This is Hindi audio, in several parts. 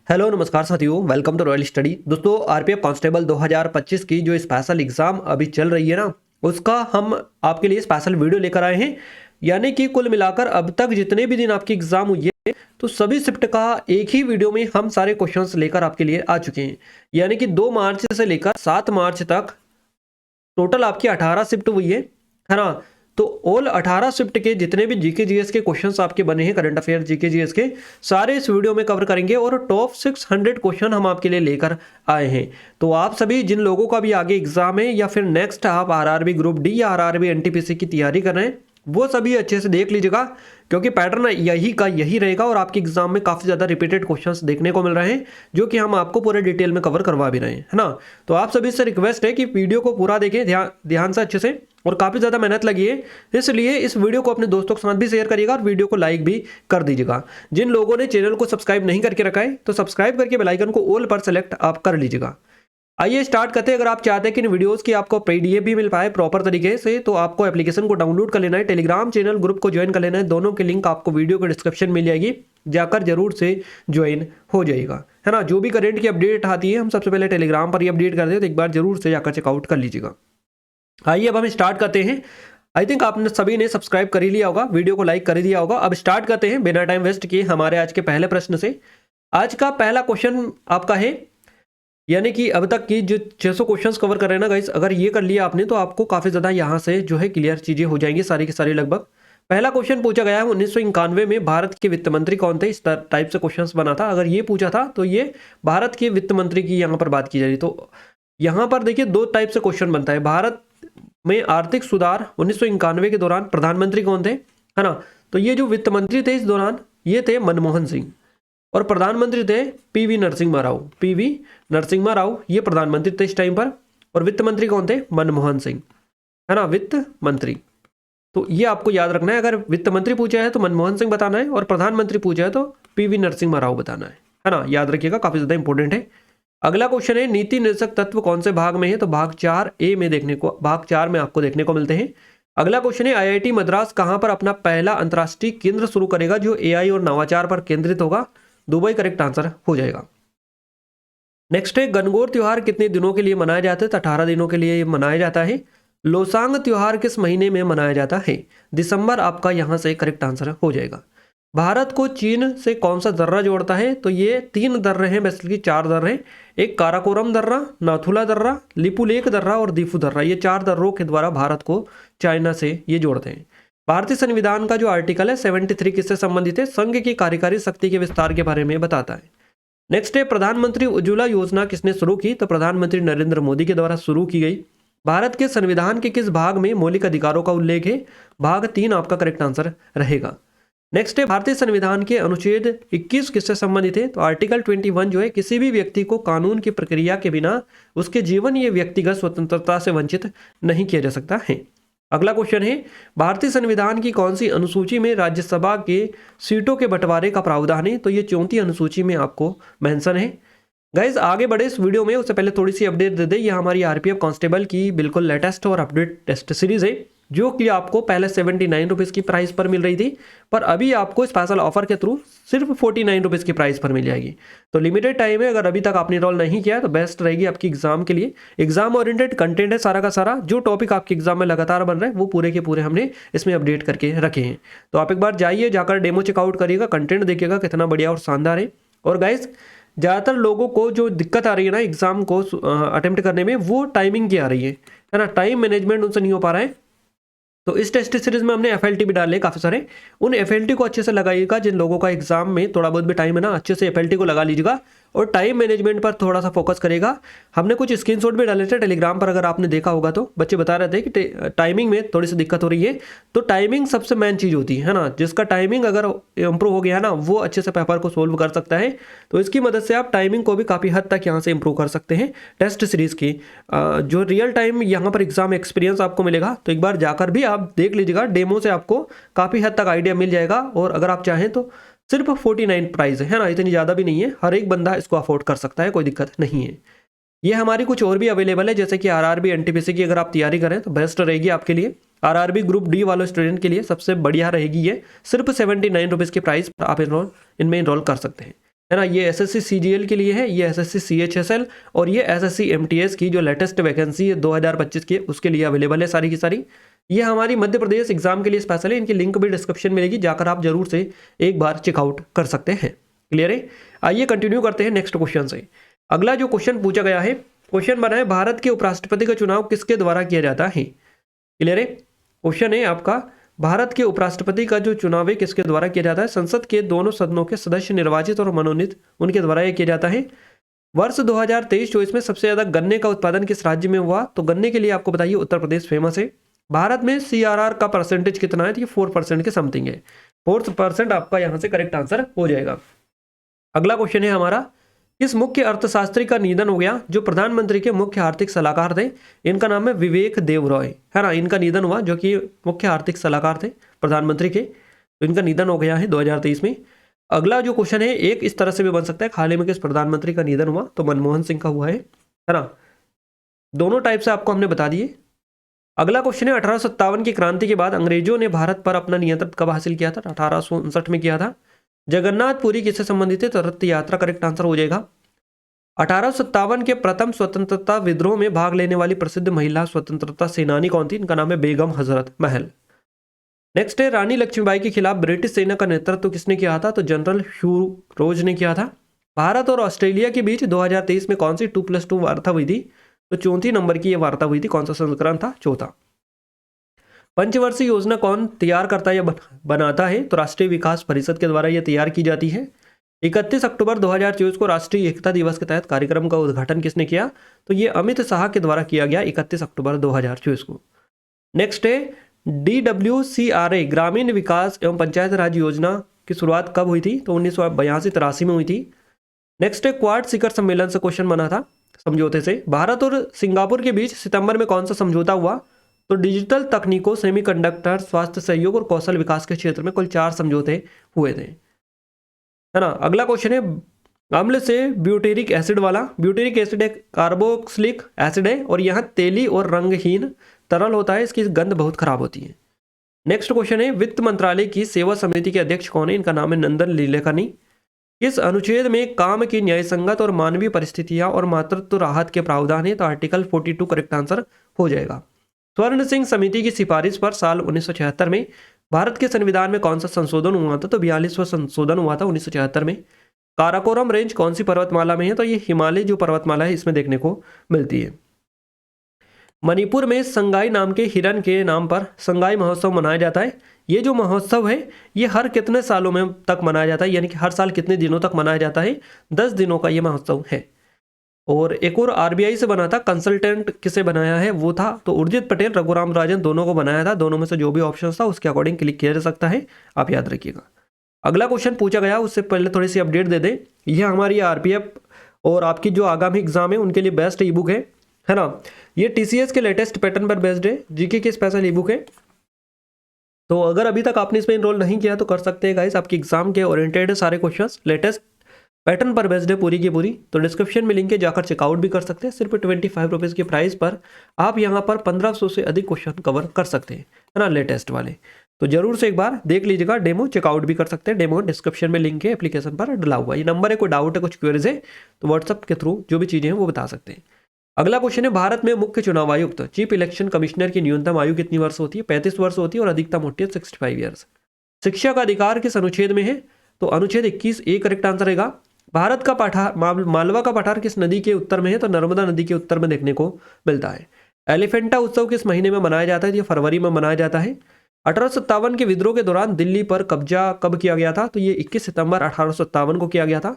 हेलो नमस्कार साथियों, वेलकम टू रॉयल स्टडी। दोस्तों, आरपीएफ कांस्टेबल 2025 की जो स्पेशल एग्जाम अभी चल रही है ना, उसका हम आपके लिए स्पेशल वीडियो लेकर आए हैं। यानी कि कुल मिलाकर अब तक जितने भी दिन आपकी एग्जाम हुई है, तो सभी शिफ्ट का एक ही वीडियो में हम सारे क्वेश्चंस लेकर आपके लिए आ चुके हैं। यानी कि 2 मार्च से लेकर 7 मार्च तक टोटल आपकी 18 शिफ्ट हुई है ना। तो ऑल 18 शिफ्ट के जितने भी जीके जीएस के क्वेश्चंस आपके बने हैं, करंट अफेयर जीके जीएस के, सारे इस वीडियो में कवर करेंगे और टॉप 600 क्वेश्चन हम आपके लिए लेकर आए हैं। तो आप सभी जिन लोगों का भी आगे एग्जाम है या फिर नेक्स्ट आप आरआरबी ग्रुप डी या आरआरबी एनटीपीसी की तैयारी कर रहे हैं, वो सभी अच्छे से देख लीजिएगा, क्योंकि पैटर्न यही का यही रहेगा और आपके एग्जाम में काफ़ी ज़्यादा रिपीटेड क्वेश्चंस देखने को मिल रहे हैं, जो कि हम आपको पूरे डिटेल में कवर करवा भी रहे हैं, है ना। तो आप सभी से रिक्वेस्ट है कि वीडियो को पूरा देखें ध्यान से अच्छे से, और काफ़ी ज़्यादा मेहनत लगी है, इसलिए इस वीडियो को अपने दोस्तों के साथ भी शेयर करिएगा और वीडियो को लाइक भी कर दीजिएगा। जिन लोगों ने चैनल को सब्सक्राइब नहीं करके रखा है, तो सब्सक्राइब करके बेल आइकन को ऑल पर सेलेक्ट आप कर लीजिएगा। आइए स्टार्ट करते हैं। अगर आप चाहते हैं कि इन वीडियोस की आपको पीडीएफ भी मिल पाए प्रॉपर तरीके से, तो आपको एप्लीकेशन को डाउनलोड कर लेना है, टेलीग्राम चैनल ग्रुप को ज्वाइन कर लेना है। दोनों की लिंक आपको वीडियो के डिस्क्रिप्शन मिल जाएगी, जाकर जरूर से ज्वाइन हो जाएगा, है ना। जो भी करंट की अपडेट आती है हम सबसे पहले टेलीग्राम पर ही अपडेट करते हैं, तो एक बार जरूर से जाकर चेकआउट कर लीजिएगा। आइए अब हम स्टार्ट करते हैं। आई थिंक आपने सभी ने सब्सक्राइब कर ही लिया होगा, वीडियो को लाइक कर ही दिया होगा। अब स्टार्ट करते हैं बिना टाइम वेस्ट किए हमारे आज के पहले प्रश्न से। आज का पहला क्वेश्चन आपका है, यानी कि अब तक की जो 600 क्वेश्चंस कवर कर रहे हैं ना गाइस, अगर ये कर लिया आपने तो आपको काफ़ी ज़्यादा यहाँ से जो है क्लियर चीज़ें हो जाएंगी सारी की सारी लगभग। पहला क्वेश्चन पूछा गया है 1991 में भारत के वित्त मंत्री कौन थे, इस टाइप से क्वेश्चंस बना था। अगर ये पूछा था तो ये भारत के वित्त मंत्री की यहाँ पर बात की जा रही। तो यहाँ पर देखिए 2 टाइप से क्वेश्चन बनता है। भारत में आर्थिक सुधार 1991 के दौरान प्रधानमंत्री कौन थे, है ना। तो ये जो वित्त मंत्री थे इस दौरान, ये थे मनमोहन सिंह, और प्रधानमंत्री थे पीवी नरसिम्हा राव। पीवी नरसिम्हा राव ये प्रधानमंत्री थे इस टाइम पर, और वित्त मंत्री कौन थे, मनमोहन सिंह, है ना, वित्त मंत्री। तो ये आपको याद रखना है, अगर वित्त मंत्री पूछा है तो मनमोहन सिंह बताना है, और प्रधानमंत्री पूछा है तो पीवी नरसिम्हा राव बताना है ना। याद रखिएगा, काफी ज्यादा इंपॉर्टेंट है। अगला क्वेश्चन है नीति निर्देशक तत्व कौन से भाग में है, तो भाग 4A में भाग 4 में आपको देखने को मिलते हैं। अगला क्वेश्चन है आईआईटी मद्रास कहां पर अपना पहला अंतर्राष्ट्रीय केंद्र शुरू करेगा जो एआई और नवाचार पर केंद्रित होगा। दुबई करेक्ट आंसर हो जाएगा। नेक्स्ट है गणगौर त्योहार कितने दिनों के लिए मनाया जाता है, तो 18 दिनों के लिए मनाया जाता है। लोसांग त्योहार किस महीने में मनाया जाता है, दिसंबर आपका यहां से करेक्ट आंसर हो जाएगा। भारत को चीन से कौन सा दर्रा जोड़ता है, तो ये 3 दर्रे हैं, बेसिकली 4 दर्रे हैं। एक काराकोरम दर्रा, नाथुला दर्रा, लिपुलेख दर्रा और दीफू दर्रा, ये 4 दर्रों के द्वारा भारत को चाइना से ये जोड़ते हैं। भारतीय संविधान का जो आर्टिकल है 73 किससे संबंधित है, संघ की कार्यकारी शक्ति के विस्तार के बारे में बताता है। नेक्स्ट है प्रधानमंत्री उज्ज्वला योजना किसने शुरू की, तो प्रधानमंत्री नरेंद्र मोदी के द्वारा शुरू की गई। भारत के संविधान के किस भाग में मौलिक अधिकारों का उल्लेख है, भाग 3 आपका करेक्ट आंसर रहेगा। नेक्स्ट है भारतीय संविधान के अनुच्छेद 21 किससे संबंधित है, तो आर्टिकल 21 जो है किसी भी व्यक्ति को कानून की प्रक्रिया के बिना उसके जीवन या व्यक्तिगत स्वतंत्रता से वंचित नहीं किया जा सकता है। अगला क्वेश्चन है भारतीय संविधान की कौन सी अनुसूची में राज्यसभा के सीटों के बंटवारे का प्रावधान है, तो ये 34 अनुसूची में आपको मेंशन है। गाइज आगे बढ़े इस वीडियो में, उससे पहले थोड़ी सी अपडेट दे दे। ये हमारी आरपीएफ कांस्टेबल की बिल्कुल लेटेस्ट और अपडेट टेस्ट सीरीज है, जो कि आपको पहले 79 रुपीज़ की प्राइस पर मिल रही थी, पर अभी आपको स्पेशल ऑफर के थ्रू सिर्फ 49 रुपीज़ की प्राइस पर मिल जाएगी। तो लिमिटेड टाइम है, अगर अभी तक आपने इनरोल नहीं किया तो बेस्ट रहेगी आपकी एग्जाम के लिए। एग्जाम ओरिएंटेड कंटेंट है सारा का सारा, जो टॉपिक आपके एग्जाम में लगातार बन रहा है वो पूरे के पूरे हमने इसमें अपडेट करके रखे हैं। तो आप एक बार जाइए, जाकर डेमो चेकआउट करिएगा, कंटेंट देखिएगा कितना बढ़िया और शानदार है। और गाइज ज़्यादातर लोगों को जो दिक्कत आ रही है ना एग्जाम को अटेम्प्ट करने में, वो टाइमिंग की आ रही है ना। टाइम मैनेजमेंट उनसे नहीं हो पा रहा है। तो इस टेस्ट सीरीज में हमने एफएलटी भी डाले काफ़ी सारे, उन एफएलटी को अच्छे से लगाइएगा। जिन लोगों का एग्जाम में थोड़ा बहुत भी टाइम है ना, अच्छे से एफएलटी को लगा लीजिएगा और टाइम मैनेजमेंट पर थोड़ा सा फोकस करेगा। हमने कुछ स्क्रीनशॉट भी डाले थे टेलीग्राम पर, अगर आपने देखा होगा तो बच्चे बता रहे थे कि टाइमिंग में थोड़ी सी दिक्कत हो रही है। तो टाइमिंग सबसे मेन चीज़ होती है ना, जिसका टाइमिंग अगर इंप्रूव हो गया ना, वो अच्छे से पेपर को सोल्व कर सकता है। तो इसकी मदद से आप टाइमिंग को भी काफ़ी हद तक यहाँ से इंप्रूव कर सकते हैं। टेस्ट सीरीज़ की जो रियल टाइम यहाँ पर एग्जाम एक्सपीरियंस आपको मिलेगा, तो एक बार जाकर भी आप देख लीजिएगा, डेमो से आपको काफ़ी हद तक आइडिया मिल जाएगा। और अगर आप चाहें तो सिर्फ 49 प्राइस है ना, इतनी ज़्यादा भी नहीं है, हर एक बंदा इसको अफोर्ड कर सकता है, कोई दिक्कत नहीं है। ये हमारी कुछ और भी अवेलेबल है, जैसे कि आरआरबी एनटीपीसी की अगर आप तैयारी करें तो बेस्ट रहेगी आपके लिए। आरआरबी ग्रुप डी वाले स्टूडेंट के लिए सबसे बढ़िया रहेगी ये, सिर्फ 79 रुपीज़ की प्राइस पर आप इनमें इनरोल कर सकते हैं। है ना। ये एसएससी सीजीएल के लिए है, ये एसएससी सीएचएसएल और ये एसएससी एमटीएस की जो लेटेस्ट वैकेंसी है 2025 की उसके लिए अवेलेबल है सारी की सारी। ये हमारी मध्य प्रदेश एग्जाम के लिए स्पेशल है, इनकी लिंक भी डिस्क्रिप्शन में मिलेगी, जाकर आप जरूर से एक बार चेकआउट कर सकते हैं। क्लियर है। आइए कंटिन्यू करते हैं नेक्स्ट क्वेश्चन से। अगला जो क्वेश्चन पूछा गया है, क्वेश्चन बना है भारत के उपराष्ट्रपति का चुनाव किसके द्वारा किया जाता है। क्लियर है। क्वेश्चन है आपका भारत के उपराष्ट्रपति का जो चुनाव है किसके द्वारा किया जाता है। संसद के दोनों सदनों के सदस्य निर्वाचित और मनोनीत उनके द्वारा यह किया जाता है। वर्ष 2023-24 में सबसे ज्यादा गन्ने का उत्पादन किस राज्य में हुआ, तो गन्ने के लिए आपको बताइए उत्तर प्रदेश फेमस है। भारत में CRR का परसेंटेज कितना है, तो ये 4% के समथिंग है। 4% आपका यहां से करेक्ट आंसर हो जाएगा। अगला क्वेश्चन है हमारा, किस मुख्य अर्थशास्त्री का निधन हो गया जो प्रधानमंत्री के मुख्य आर्थिक सलाहकार थे। इनका नाम है विवेक देव रॉय, है ना। इनका निधन हुआ, जो कि मुख्य आर्थिक सलाहकार थे प्रधानमंत्री के, तो इनका निधन हो गया है 2023 में। अगला जो क्वेश्चन है एक इस तरह से भी बन सकता है, हाल ही में किस प्रधानमंत्री का निधन हुआ, तो मनमोहन सिंह का हुआ है ना। दोनों टाइप से आपको हमने बता दिए। अगला क्वेश्चन है 1857 की क्रांति के बाद अंग्रेजों ने भारत पर अपना नियंत्रण कब हासिल किया था, 1859 में किया था। जगन्नाथपुरी किससे संबंधित है, तो रथ यात्रा करेक्ट आंसर हो जाएगा। 1857 के प्रथम स्वतंत्रता विद्रोह में भाग लेने वाली प्रसिद्ध महिला स्वतंत्रता सेनानी कौन थी, इनका नाम है बेगम हजरत महल। नेक्स्ट है रानी लक्ष्मीबाई के खिलाफ ब्रिटिश सेना का नेतृत्व किसने किया था, तो जनरल ह्यू रोज ने किया था। भारत और ऑस्ट्रेलिया के बीच 2023 में कौन सी 2+2 वार्ता हुई थी, तो 34 नंबर की यह वार्ता हुई थी। कौन सा संस्करण था, चौथा। पंचवर्षीय योजना कौन तैयार करता है या बनाता है, तो राष्ट्रीय विकास परिषद के द्वारा यह तैयार की जाती है। 31 अक्टूबर 2024 को राष्ट्रीय एकता दिवस के तहत कार्यक्रम का उद्घाटन किसने किया, तो ये अमित शाह के द्वारा किया गया 31 अक्टूबर 2024 को। नेक्स्ट है DWCRA ग्रामीण विकास एवं पंचायत राज योजना की शुरुआत कब हुई थी, तो 1982-83 में हुई थी। नेक्स्ट है क्वाड शिखर सम्मेलन से क्वेश्चन बना था समझौते से। भारत और सिंगापुर के बीच सितंबर में कौन सा समझौता हुआ, तो डिजिटल तकनीकों, सेमीकंडक्टर, स्वास्थ्य सहयोग और कौशल विकास के क्षेत्र में कुल 4 समझौते हुए थे, है ना। अगला क्वेश्चन है अम्ल से ब्यूटेरिक एसिड वाला। ब्यूटेरिक एसिड एक कार्बोक्सिलिक एसिड है और यह तेली और रंगहीन तरल होता है, इसकी गंध बहुत खराब होती है। नेक्स्ट क्वेश्चन है वित्त मंत्रालय की सेवा समिति के अध्यक्ष कौन है, इनका नाम है नंदन लीलेकनी। किस अनुच्छेद में काम की न्यायसंगत और मानवीय परिस्थितियां और मातृत्व राहत के प्रावधान है, तो आर्टिकल 42 करेक्ट आंसर हो जाएगा। स्वर्ण सिंह समिति की सिफारिश पर साल 1976 में भारत के संविधान में कौन सा संशोधन हुआ था, तो 42वां संशोधन हुआ था 1976 में। काराकोरम रेंज कौन सी पर्वतमाला में है, तो ये हिमालय जो पर्वतमाला है इसमें देखने को मिलती है। मणिपुर में संगाई नाम के हिरन के नाम पर संगाई महोत्सव मनाया जाता है। ये जो महोत्सव है ये हर कितने सालों में तक मनाया जाता है, यानी कि हर साल कितने दिनों तक मनाया जाता है, 10 दिनों का ये महोत्सव है। और एक और RBI से बना था, कंसल्टेंट किसे बनाया है वो था, तो उर्जित पटेल, रघुराम राजन दोनों को बनाया था। दोनों में से जो भी ऑप्शन था उसके अकॉर्डिंग क्लिक किया जा सकता है, आप याद रखिएगा। अगला क्वेश्चन पूछा गया उससे पहले थोड़ी सी अपडेट दे दें। यह हमारी RPF और आपकी जो आगामी एग्जाम है उनके लिए बेस्ट ई बुक है ना। ये TCS के लेटेस्ट पैटर्न पर बेस्ड है, GK की स्पेशल ई बुक है। तो अगर अभी तक आपने इसमें इनरोल नहीं किया तो कर सकते हैं गाइस, आपकी एग्जाम के ओरिएंटेड है सारे क्वेश्चंस, लेटेस्ट पैटर्न पर बेस्ड है पूरी की पूरी। तो डिस्क्रिप्शन में लिंक है, जाकर चेकआउट भी कर सकते हैं। सिर्फ 25 रुपीज़ के प्राइस पर आप यहाँ पर 1500 से अधिक क्वेश्चन कवर कर सकते हैं, है ना, लेटेस्ट वाले। तो जरूर से एक बार देख लीजिएगा, डेमो चेकआउट भी कर सकते हैं। डेमो डिस्क्रिप्शन में लिंक है, एप्लीकेशन पर डला हुआ। ये नंबर है, कोई डाउट है, कुछ क्वेरीज है तो व्हाट्सअप के थ्रू जो भी चीज़ें हैं वो बता सकते हैं। अगला क्वेश्चन है भारत में मुख्य चुनाव आयुक्त चीफ इलेक्शन कमिश्नर की न्यूनतम आयु कितनी वर्ष होती है, 35 वर्ष होती है और अधिकतम होती है 65 ईयर्स। शिक्षा का अधिकार किस अनुच्छेद में है, तो अनुच्छेद 21A करेक्ट आंसर रहेगा। भारत का मालवा का पठार किस नदी के उत्तर में है, तो नर्मदा नदी के उत्तर में देखने को मिलता है। एलिफेंटा उत्सव किस महीने में मनाया जाता है, ये फरवरी में मनाया जाता है। 1857 के विद्रोह के दौरान दिल्ली पर कब्जा कब किया गया था, तो ये 21 सितंबर 1857 को किया गया था।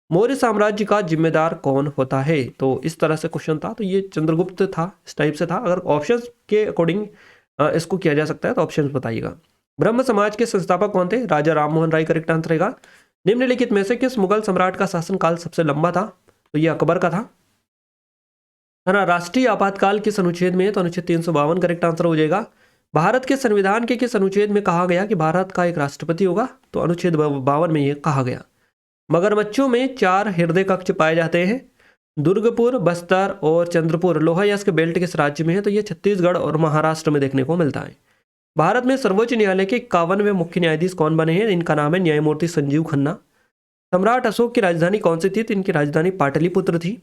मौर्य साम्राज्य का जिम्मेदार कौन होता है, तो इस तरह से क्वेश्चन था, तो ये चंद्रगुप्त था, इस टाइप से था। अगर ऑप्शंस के अकॉर्डिंग इसको किया जा सकता है तो ऑप्शंस बताइएगा। ब्रह्म समाज के संस्थापक कौन थे, राजा राम मोहन राय करेक्ट आंसर रहेगा। निम्नलिखित में से किस मुगल सम्राट का शासनकाल सबसे लंबा था, तो ये अकबर का था, है ना। राष्ट्रीय आपातकाल किस अनुच्छेद में है, तो अनुच्छेद 352 करेक्ट आंसर हो जाएगा। भारत के संविधान के किस अनुच्छेद में कहा गया कि भारत का एक राष्ट्रपति होगा, तो अनुच्छेद 52 में ये कहा गया। मगरमच्छों में 4 हृदय कक्ष पाए जाते हैं, दुर्गपुर, बस्तर और चंद्रपुर। लोहायस्क के बेल्ट किस राज्य में है, तो ये छत्तीसगढ़ और महाराष्ट्र में देखने को मिलता है। भारत में सर्वोच्च न्यायालय के 51वें मुख्य न्यायाधीश कौन बने हैं, इनका नाम है न्यायमूर्ति संजीव खन्ना। सम्राट अशोक की राजधानी कौन सी थी? तो इनकी राजधानी पाटलिपुत्र थी।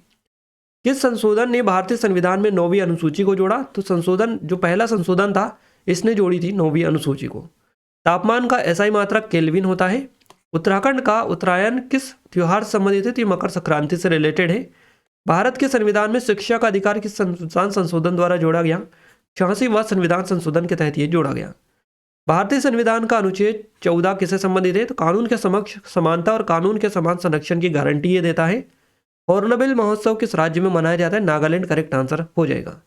किस संशोधन ने भारतीय संविधान में 9वीं अनुसूची को जोड़ा? तो संशोधन जो पहला संशोधन था इसने जोड़ी थी 9वीं अनुसूची को। तापमान का एसआई मात्रक केल्विन होता है। उत्तराखंड का उत्तरायण किस त्योहार से संबंधित है? तो ये मकर संक्रांति से रिलेटेड है। भारत के संविधान में शिक्षा का अधिकार किस संविधान संशोधन द्वारा जोड़ा गया? 86वां संविधान संशोधन के तहत ये जोड़ा गया। भारतीय संविधान का अनुच्छेद 14 किससे संबंधित है? तो कानून के समक्ष समानता और कानून के समान संरक्षण की गारंटी ये देता है। हॉर्नबिल महोत्सव किस राज्य में मनाया जाता है? नागालैंड करेक्ट आंसर हो जाएगा।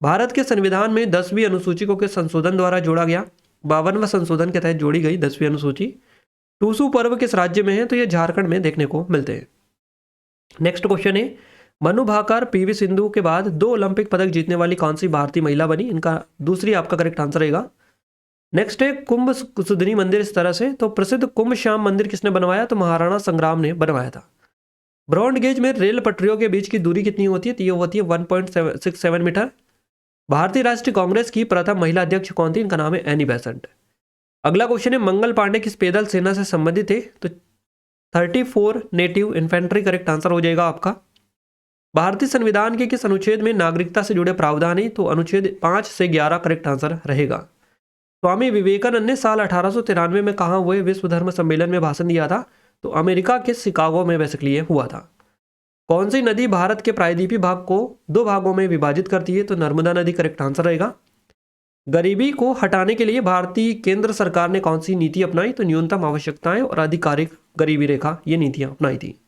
भारत के संविधान में 10वीं अनुसूची को किस संशोधन द्वारा जोड़ा गया? 52वां संशोधन के तहत जोड़ी गई 10वीं अनुसूची। टूसू पर्व किस राज्य में है? तो ये झारखंड में देखने को मिलते हैं। नेक्स्ट क्वेश्चन है, मनु भाकर पीवी सिंधु के बाद 2 ओलंपिक पदक जीतने वाली कौन सी भारतीय महिला बनी? इनका दूसरी आपका करेक्ट आंसर रहेगा। नेक्स्ट है कुंभ सुधनी मंदिर इस तरह से, तो प्रसिद्ध कुंभ श्याम मंदिर किसने बनवाया? तो महाराणा संग्राम ने बनवाया था। ब्रॉड गेज में रेल पटरियों के बीच की दूरी कितनी होती है? तो ये होती है 1.67 मीटर। भारतीय राष्ट्रीय कांग्रेस की प्रथम महिला अध्यक्ष कौन थी? इनका नाम है एनी बेसेंट। अगला क्वेश्चन है, मंगल पांडे किस पैदल सेना से संबंधित थे? तो 34 नेटिव इन्फेंट्री करेक्ट आंसर हो जाएगा आपका। भारतीय संविधान के किस अनुच्छेद में नागरिकता से जुड़े प्रावधान है? तो अनुच्छेद 5 से 11 करेक्ट आंसर रहेगा। स्वामी विवेकानंद ने साल 1893 में कहाँ हुए विश्व धर्म सम्मेलन में भाषण दिया था? तो अमेरिका के शिकागो में बेसिकली हुआ था। कौन सी नदी भारत के प्रायद्वीपीय भाग को 2 भागों में विभाजित करती है? तो नर्मदा नदी करेक्ट आंसर रहेगा। गरीबी को हटाने के लिए भारतीय केंद्र सरकार ने कौन सी नीति अपनाई? तो न्यूनतम आवश्यकताएं और आधिकारिक गरीबी रेखा ये नीतियां अपनाई थी।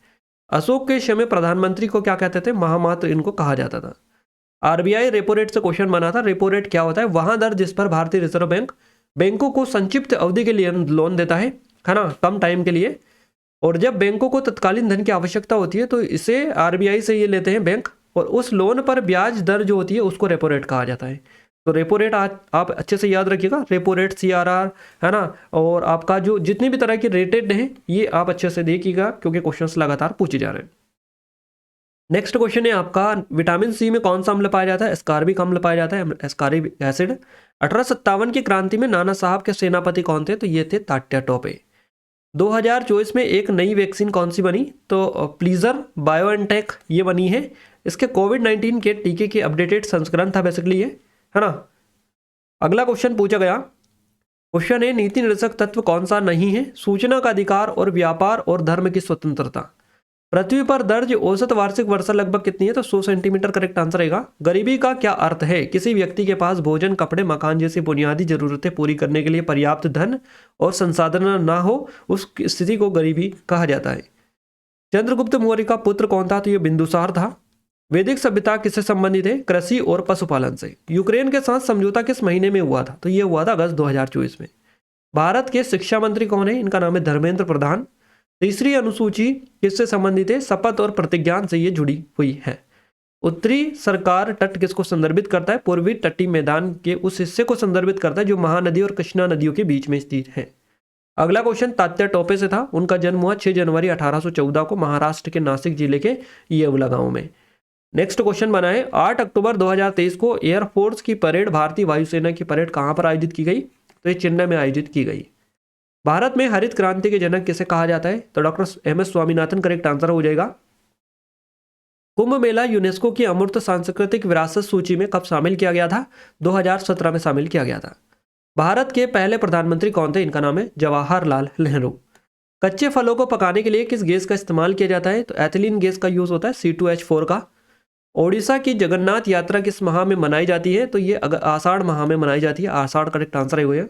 अशोक के समय प्रधानमंत्री को क्या कहते थे? महामात्र इनको कहा जाता था। आरबीआई रेपो रेट से क्वेश्चन बना था। रेपो रेट क्या होता है? वहां दर जिस पर भारतीय रिजर्व बैंक बैंकों को संक्षिप्त अवधि के लिए लोन देता है ना, कम टाइम के लिए, और जब बैंकों को तत्कालीन धन की आवश्यकता होती है तो इसे आरबीआई से ये लेते हैं बैंक, और उस लोन पर ब्याज दर जो होती है उसको रेपो रेट कहा जाता है। तो रेपो रेट आप अच्छे से याद रखिएगा, रेपो रेट, सीआरआर, है ना, और आपका जो जितनी भी तरह की रेटेड हैं ये आप अच्छे से देखिएगा क्योंकि क्वेश्चंस लगातार पूछे जा रहे हैं। नेक्स्ट क्वेश्चन है आपका, विटामिन सी में कौन सा अम्ल पाया जाता है? एस्कॉर्बिक अम्ल पाया जाता है, एस्कॉर्बिक एसिड। 1857 की क्रांति में नाना साहब के सेनापति कौन थे? तो ये थे तात्या टोपे। 2024 में एक नई वैक्सीन कौन सी बनी? तो प्लीजर बायोएनटेक ये बनी है। इसके कोविड-19 के टीके के अपडेटेड संस्करण था बेसिकली ये, है ना। अगला क्वेश्चन पूछा गया, क्वेश्चन है, नीति निर्देशक तत्व कौन सा नहीं है? सूचना का अधिकार और व्यापार और धर्म की स्वतंत्रता। पृथ्वी पर दर्ज औसत वार्षिक वर्षा लगभग कितनी है? तो 100 सेंटीमीटर करेक्ट आंसर रहेगा। गरीबी का क्या अर्थ है? किसी व्यक्ति के पास भोजन, कपड़े, मकान जैसी बुनियादी जरूरतें पूरी करने के लिए पर्याप्त धन और संसाधन ना हो, उस स्थिति को गरीबी कहा जाता है। चंद्रगुप्त मौर्य का पुत्र कौन था? तो ये बिंदुसार था। वैदिक सभ्यता किससे संबंधित है? कृषि और पशुपालन से। यूक्रेन के साथ समझौता किस महीने में हुआ था? तो ये हुआ था अगस्त 2024 में। भारत के शिक्षा मंत्री कौन है? इनका नाम है धर्मेंद्र प्रधान। तीसरी अनुसूची किससे संबंधित है? शपथ और प्रतिज्ञान से ये जुड़ी हुई है। उत्तरी सरकार तट किसको संदर्भित करता है? पूर्वी तटीय मैदान के उस हिस्से को संदर्भित करता है जो महानदी और कृष्णा नदियों के बीच में स्थित है। अगला क्वेश्चन तात्या टोपे से था। उनका जन्म हुआ 6 जनवरी 1814 को महाराष्ट्र के नासिक जिले के येवला गांव में। नेक्स्ट क्वेश्चन बना है, 8 अक्टूबर 2023 को एयरफोर्स की परेड, भारतीय वायुसेना की परेड कहां पर आयोजित की गई? तो ये चेन्नई में आयोजित की गई। भारत में हरित क्रांति के जनक किसे कहा जाता है? तो doctor M S Swaminathan correct answer हो जाएगा। कुंभ मेला यूनेस्को की अमूर्त सांस्कृतिक विरासत सूची में कब शामिल किया गया था? 2017 में शामिल किया गया था। भारत के पहले प्रधानमंत्री कौन थे? इनका नाम है जवाहरलाल नेहरू। कच्चे फलों को पकाने के लिए किस गैस का इस्तेमाल किया जाता है? तो एथिलीन गैस का यूज होता है, C2H4 का। ओडिशा की जगन्नाथ यात्रा किस माह में मनाई जाती है? तो ये आषाढ़ माह में मनाई जाती है। आषाढ़ करेक्ट आंसर है।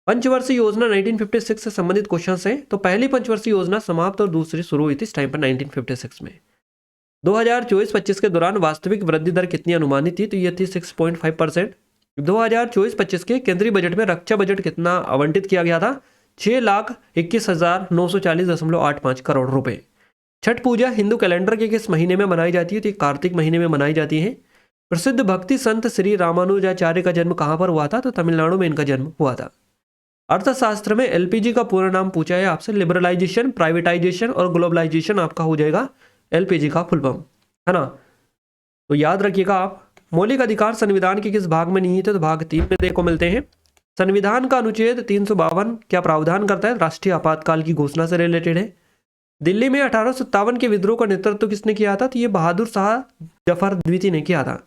पंचवर्षीय योजना 1956 से संबंधित क्वेश्चन है। तो पहली पंचवर्षीय योजना समाप्त और दूसरी शुरू हुई थी इस टाइम पर 1956 में। 2024-25 के दौरान वास्तविक वृद्धि दर कितनी अनुमानित थी? तो ये थी 6.5%। 2024-25 के केंद्रीय बजट में रक्षा बजट कितना आवंटित किया गया था? 6,21,940.85 करोड़ रुपए। छठ पूजा हिंदू कैलेंडर के किस महीने में मनाई जाती है? तो कार्तिक महीने में मनाई जाती है। प्रसिद्ध भक्ति संत श्री रामानुजाचार्य का जन्म कहां पर हुआ था? तो तमिलनाडु में इनका जन्म हुआ था। अर्थशास्त्र में एलपीजी का पूरा नाम पूछा है आपसे। लिबरलाइजेशन, प्राइवेटाइजेशन और ग्लोबलाइजेशन आपका हो जाएगा एलपीजी का फुल फॉर्म, है ना। तो याद रखिएगा आप। मौलिक अधिकार संविधान के किस भाग में निहित है? तो भाग 3 में देखो मिलते हैं। संविधान का अनुच्छेद 352 क्या प्रावधान करता है? राष्ट्रीय आपातकाल की घोषणा से रिलेटेड है। दिल्ली में 1857 के विद्रोह का नेतृत्व किसने किया था? तो ये बहादुर शाह जफर द्वितीय ने किया था।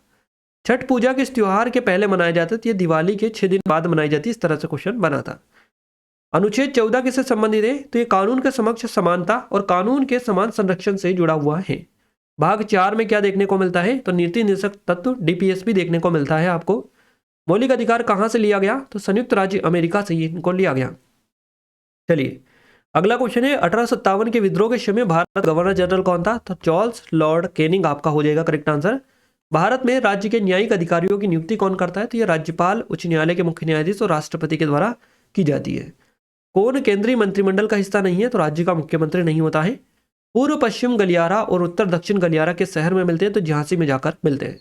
छठ पूजा किस त्योहार के पहले मनाए जाते थे? ये दिवाली के 6 दिन बाद मनाई जाती है। इस तरह से क्वेश्चन बना था। अनुच्छेद 14 किससे संबंधित है? तो ये कानून के समक्ष समानता और कानून के समान संरक्षण से जुड़ा हुआ है। भाग 4 में क्या देखने को मिलता है? तो नीति निर्देशक तत्व डीपीएसपी देखने को मिलता है आपको। मौलिक अधिकार कहां से लिया गया? तो संयुक्त राज्य अमेरिका से इनको लिया गया। चलिए अगला क्वेश्चन है 1857 के विद्रोह के समय भारत गवर्नर जनरल कौन था? तो चार्ल्स लॉर्ड कैनिंग आपका हो जाएगा करेक्ट आंसर। भारत में राज्य के न्यायिक अधिकारियों की नियुक्ति कौन करता है? तो यह राज्यपाल, उच्च न्यायालय के मुख्य न्यायाधीश और राष्ट्रपति के द्वारा की जाती है। कौन केंद्रीय मंत्रिमंडल का हिस्सा नहीं है? तो राज्य का मुख्यमंत्री नहीं होता है। पूर्व पश्चिम गलियारा और उत्तर दक्षिण गलियारा के शहर में मिलते हैं? तो झांसी में जाकर मिलते हैं।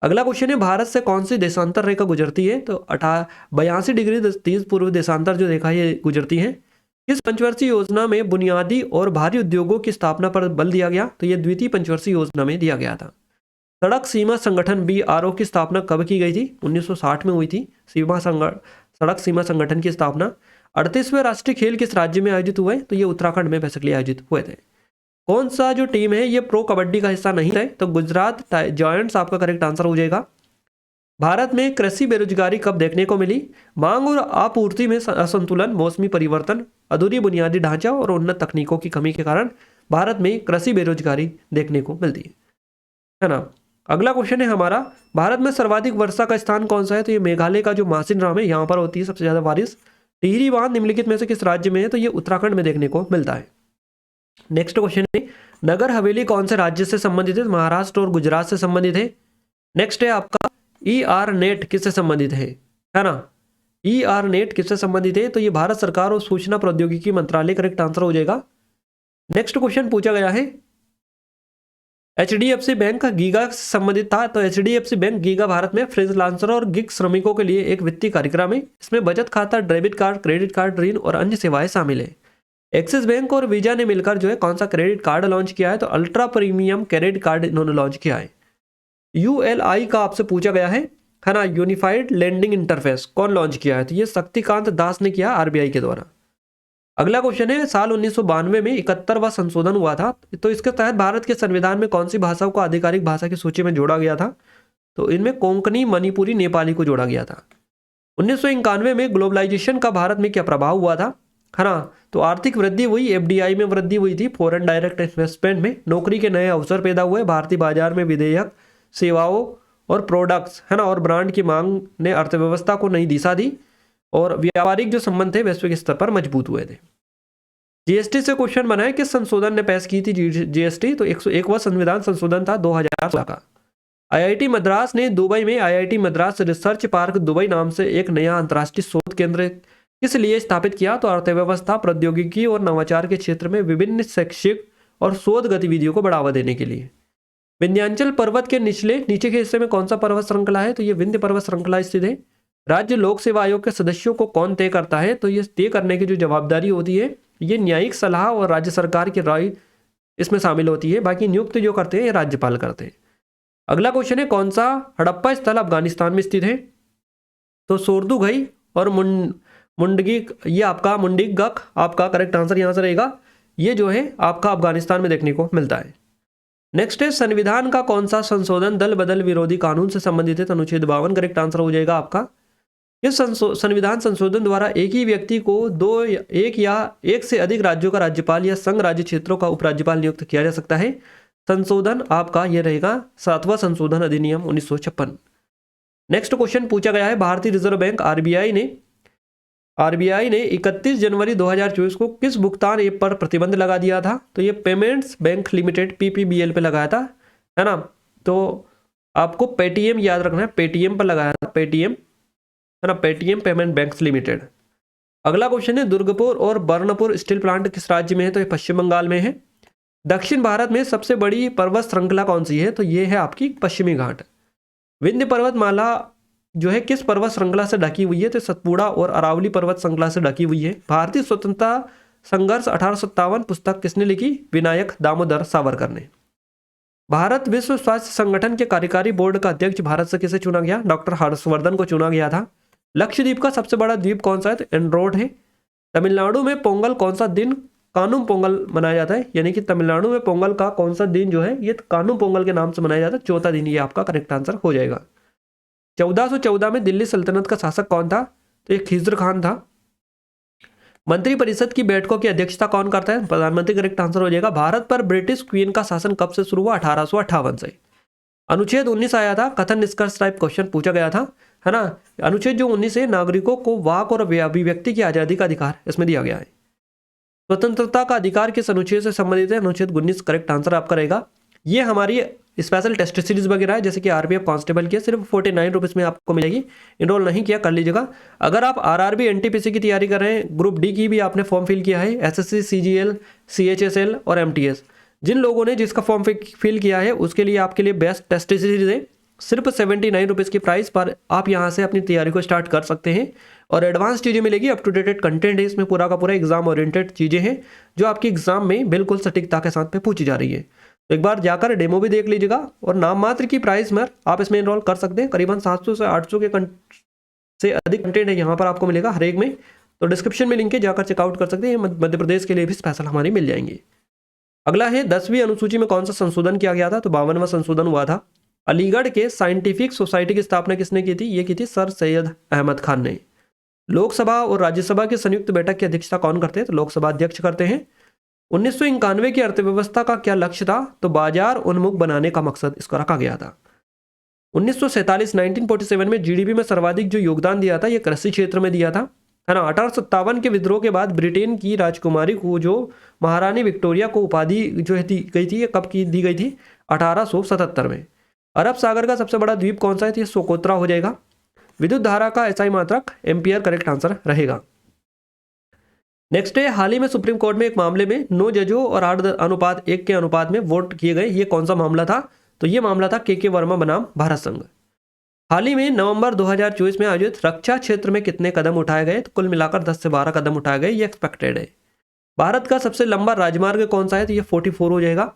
अगला क्वेश्चन है भारत से कौन सी देशांतर रेखा गुजरती है? तो 82 डिग्री 30 पूर्व देशांतर जो रेखा ये गुजरती है। इस पंचवर्षीय योजना में बुनियादी और भारी उद्योगों की स्थापना पर बल दिया गया? तो यह द्वितीय पंचवर्षीय योजना में दिया गया था। सड़क सीमा संगठन BRO की स्थापना कब की गई थी? 1960 में हुई थी सड़क सीमा संगठन की स्थापना। 38वें राष्ट्रीय खेल किस राज्य में आयोजित हुए? तो ये उत्तराखंड में बेसिकली आयोजित हुए थे। कौन सा जो टीम है ये प्रो कबड्डी का हिस्सा नहीं है? तो गुजरात जायंट्स आपका करेक्ट आंसर हो जाएगा। भारत में कृषि बेरोजगारी कब देखने को मिली? मांग और आपूर्ति में असंतुलन, मौसमी परिवर्तन, अधूरी बुनियादी ढांचा और उन्नत तकनीकों की कमी के कारण भारत में कृषि बेरोजगारी देखने को मिलती है ना। अगला क्वेश्चन है हमारा भारत में सर्वाधिक वर्षा का स्थान कौन सा है? तो ये मेघालय का जो मासिनराम है यहाँ पर होती है सबसे ज्यादा बारिश। टिहरी बांध निम्नलिखित में से किस राज्य में है? तो ये उत्तराखंड में देखने को मिलता है। नेक्स्ट क्वेश्चन है नगर हवेली कौन से राज्य से संबंधित है? महाराष्ट्र और गुजरात से संबंधित है। नेक्स्ट है आपका ERNET किससे संबंधित है ना? ERNET किससे संबंधित है? तो ये भारत सरकार और सूचना प्रौद्योगिकी मंत्रालय करेक्ट आंसर हो जाएगा। नेक्स्ट क्वेश्चन पूछा गया है HDFC बैंक गीगा से संबंधित था। तो HDFC बैंक गीगा भारत में फ्रीलांसर और गिग श्रमिकों के लिए एक वित्तीय कार्यक्रम है। इसमें बचत खाता, डेबिट कार्ड, क्रेडिट कार्ड, ऋण और अन्य सेवाएं शामिल है। एक्सिस बैंक और वीजा ने मिलकर जो है कौन सा क्रेडिट कार्ड लॉन्च किया है? तो अल्ट्रा प्रीमियम क्रेडिट कार्ड इन्होंने लॉन्च किया है। ULI का आपसे पूछा गया है ना, यूनिफाइड लेंडिंग इंटरफेस कौन लॉन्च किया है? तो ये शक्तिकांत दास ने किया RBI के द्वारा। अगला क्वेश्चन है साल 1992 में 71वां संशोधन हुआ था। तो इसके तहत भारत के संविधान में कौन सी भाषाओं को आधिकारिक भाषा की सूची में जोड़ा गया था? तो इनमें कोंकणी, मणिपुरी, नेपाली को जोड़ा गया था। 1991 में ग्लोबलाइजेशन का भारत में क्या प्रभाव हुआ था? है ना, तो आर्थिक वृद्धि हुई, FDI में वृद्धि हुई थी, फॉरेन डायरेक्ट इन्वेस्टमेंट में, नौकरी के नए अवसर पैदा हुए, भारतीय बाजार में विधेयक, सेवाओं और प्रोडक्ट्स है ना और ब्रांड की मांग ने अर्थव्यवस्था को नई दिशा दी और व्यापारिक जो संबंध थे वैश्विक स्तर पर मजबूत हुए थे। GST से क्वेश्चन बना है किस संशोधन ने पेश की थी GST? तो 101वां संविधान संशोधन था 2016 का। IIT मद्रास ने दुबई में IIT Madras research park Dubai नाम से एक नया अंतर्राष्ट्रीय शोध केंद्र किस लिए स्थापित किया? तो अर्थव्यवस्था, प्रौद्योगिकी और नवाचार के क्षेत्र में विभिन्न शैक्षिक और शोध गतिविधियों को बढ़ावा देने के लिए। विंध्याचल पर्वत के नीचे के हिस्से में कौन सा पर्वत श्रृंखला है? तो ये विंध्य पर्वत श्रृंखला स्थित है। राज्य लोक सेवा आयोग के सदस्यों को कौन तय करता है? तो ये तय करने की जो जवाबदारी होती है ये न्यायिक सलाह और राज्य सरकार की राय इसमें शामिल होती है। बाकी नियुक्त जो करते हैं ये राज्यपाल करते हैं। अगला क्वेश्चन है कौन सा हड़प्पा स्थल अफगानिस्तान में स्थित है? तो सोर्दुघई और मुंडगी, ये आपका मुंडिगक आपका करेक्ट आंसर यहां से रहेगा। ये जो है आपका अफगानिस्तान में देखने को मिलता है। नेक्स्ट है संविधान का कौन सा संशोधन दल बदल विरोधी कानून से संबंधित है? तो अनुच्छेद 52 करेक्ट आंसर हो जाएगा आपका। इस संविधान संशोधन द्वारा एक ही व्यक्ति को एक से अधिक राज्यों का राज्यपाल या संघ राज्य क्षेत्रों का उपराज्यपाल नियुक्त किया जा सकता है। संशोधन आपका यह रहेगा 7वां संशोधन अधिनियम 1956। नेक्स्ट क्वेश्चन पूछा गया है भारतीय रिजर्व बैंक RBI ने 31 जनवरी 2024 को किस भुगतान ऐप पर प्रतिबंध लगा दिया था? तो ये पेमेंट्स बैंक लिमिटेड PPBL पे लगाया था, है ना। तो आपको पेटीएम याद रखना है, पेटीएम पर लगाया था, पेटीएम है ना, पेटीएम पेमेंट बैंक्स लिमिटेड। अगला क्वेश्चन है दुर्गपुर और बर्नपुर स्टील प्लांट किस राज्य में है? तो ये पश्चिम बंगाल में है। दक्षिण भारत में सबसे बड़ी पर्वत श्रृंखला कौन सी है? तो ये है आपकी पश्चिमी घाट। विंध्य पर्वतमाला जो है किस पर्वत श्रृंखला से ढकी हुई है? तो सतपुड़ा और अरावली पर्वत श्रृंखला से ढकी हुई है। भारतीय स्वतंत्रता संघर्ष 1857 पुस्तक किसने लिखी? विनायक दामोदर सावरकर ने। भारत विश्व स्वास्थ्य संगठन के कार्यकारी बोर्ड का अध्यक्ष भारत से किसे चुना गया? डॉक्टर हर्षवर्धन को चुना गया था। लक्षद्वीप का सबसे बड़ा द्वीप कौन सा है? तो एंड्रोड है। तमिलनाडु में पोंगल कौन सा दिन कानुम पोंगल मनाया जाता है, यानी कि तमिलनाडु में पोंगल का कौन सा दिन जो है ये कानुम पोंगल के नाम से मनाया जाता है, चौथा दिन, ये आपका करेक्ट आंसर हो जाएगा। 1414 में दिल्ली सल्तनत का शासक कौन था? तो ये खिज्र खान था। मंत्रिपरिषद की बैठकों की अध्यक्षता कौन करता है? प्रधानमंत्री, करेक्ट आंसर हो जाएगा। भारत पर ब्रिटिश क्वीन का शासन कब से शुरू हुआ? 1858 से। अनुच्छेद 19 आया था, कथन निष्कर्ष टाइप क्वेश्चन पूछा गया था, है ना। अनुच्छेद जो 19 है, नागरिकों को वाक और अभिव्यक्ति की आजादी का अधिकार इसमें दिया गया है। स्वतंत्रता का अधिकार किस अनुच्छेद से संबंधित है? अनुच्छेद 19 करेक्ट आंसर आपका रहेगा। ये हमारी स्पेशल टेस्ट सीरीज वगैरह है, जैसे कि आरपीएफ कांस्टेबल की, सिर्फ 49 रुपीज़ में आपको मिलेगी। इनरोल नहीं किया कर लीजिएगा। अगर आप आरआरबी एनटीपीसी की तैयारी कर रहे हैं, ग्रुप डी की भी आपने फॉर्म फिल किया है, एसएससी, सीजीएल, सीएचएसएल और एमटीएस, जिन लोगों ने जिसका फॉर्म फिल किया है उसके लिए आपके लिए बेस्ट टेस्ट सीरीज है। सिर्फ 79 रुपीज़ की प्राइस पर आप यहाँ से अपनी तैयारी को स्टार्ट कर सकते हैं और एडवांस चीज़ें मिलेगी, अप टू डेटेड कंटेंट है इसमें, पूरा का पूरा एग्जाम ओरिएंटेड चीज़ें हैं जो आपकी एग्जाम में बिल्कुल सटीकता के साथ पे पूछी जा रही है। तो एक बार जाकर डेमो भी देख लीजिएगा और नाम मात्र की प्राइस में आप इसमें इनरोल कर सकते हैं। करीबन 700 से 800 के से अधिक कंटेंट है यहाँ पर आपको मिलेगा हर एक में। तो डिस्क्रिप्शन में लिंक है, जाकर चेकआउट कर सकते हैं। मध्य प्रदेश के लिए भी स्पेशल हमारी मिल जाएंगी। अगला है 10वीं अनुसूची में कौन सा संशोधन किया गया था? तो 52वां संशोधन हुआ था। अलीगढ़ के साइंटिफिक सोसाइटी की स्थापना किसने की थी? ये की थी सर सैयद अहमद खान ने। लोकसभा और राज्यसभा की संयुक्त बैठक की अध्यक्षता कौन करते हैं? तो लोकसभा अध्यक्ष करते हैं। 1991 की अर्थव्यवस्था का क्या लक्ष्य था? तो बाजार उन्मुख बनाने का मकसद इसको रखा गया था। 1947 में जीडीपी में सर्वाधिक जो योगदान दिया था ये कृषि क्षेत्र में दिया था, है ना। 1857 के विद्रोह के बाद ब्रिटेन की राजकुमारी को जो महारानी विक्टोरिया को उपाधि जो दी गई थी, ये कब की दी गई थी? 1877 में। अरब सागर का सबसे बड़ा द्वीप कौन सा है? तो ये सोकोत्रा हो जाएगा। विद्युत धारा का एसआई मात्रक एम्पियर करेक्ट आंसर रहेगा। नेक्स्ट है, हाल ही में सुप्रीम कोर्ट में एक मामले में 9 जजों और 8:1 के अनुपात में वोट किए गए। ये कौन सा मामला था? तो ये मामला था के वर्मा बनाम भारत संघ। हाल ही में नवंबर 2024 में आयोजित रक्षा क्षेत्र में कितने कदम उठाए गए? तो कुल मिलाकर 10 से 12 कदम उठाए गए, ये एक्सपेक्टेड है। भारत का सबसे लंबा राजमार्ग कौन सा है? तो ये 44 हो जाएगा।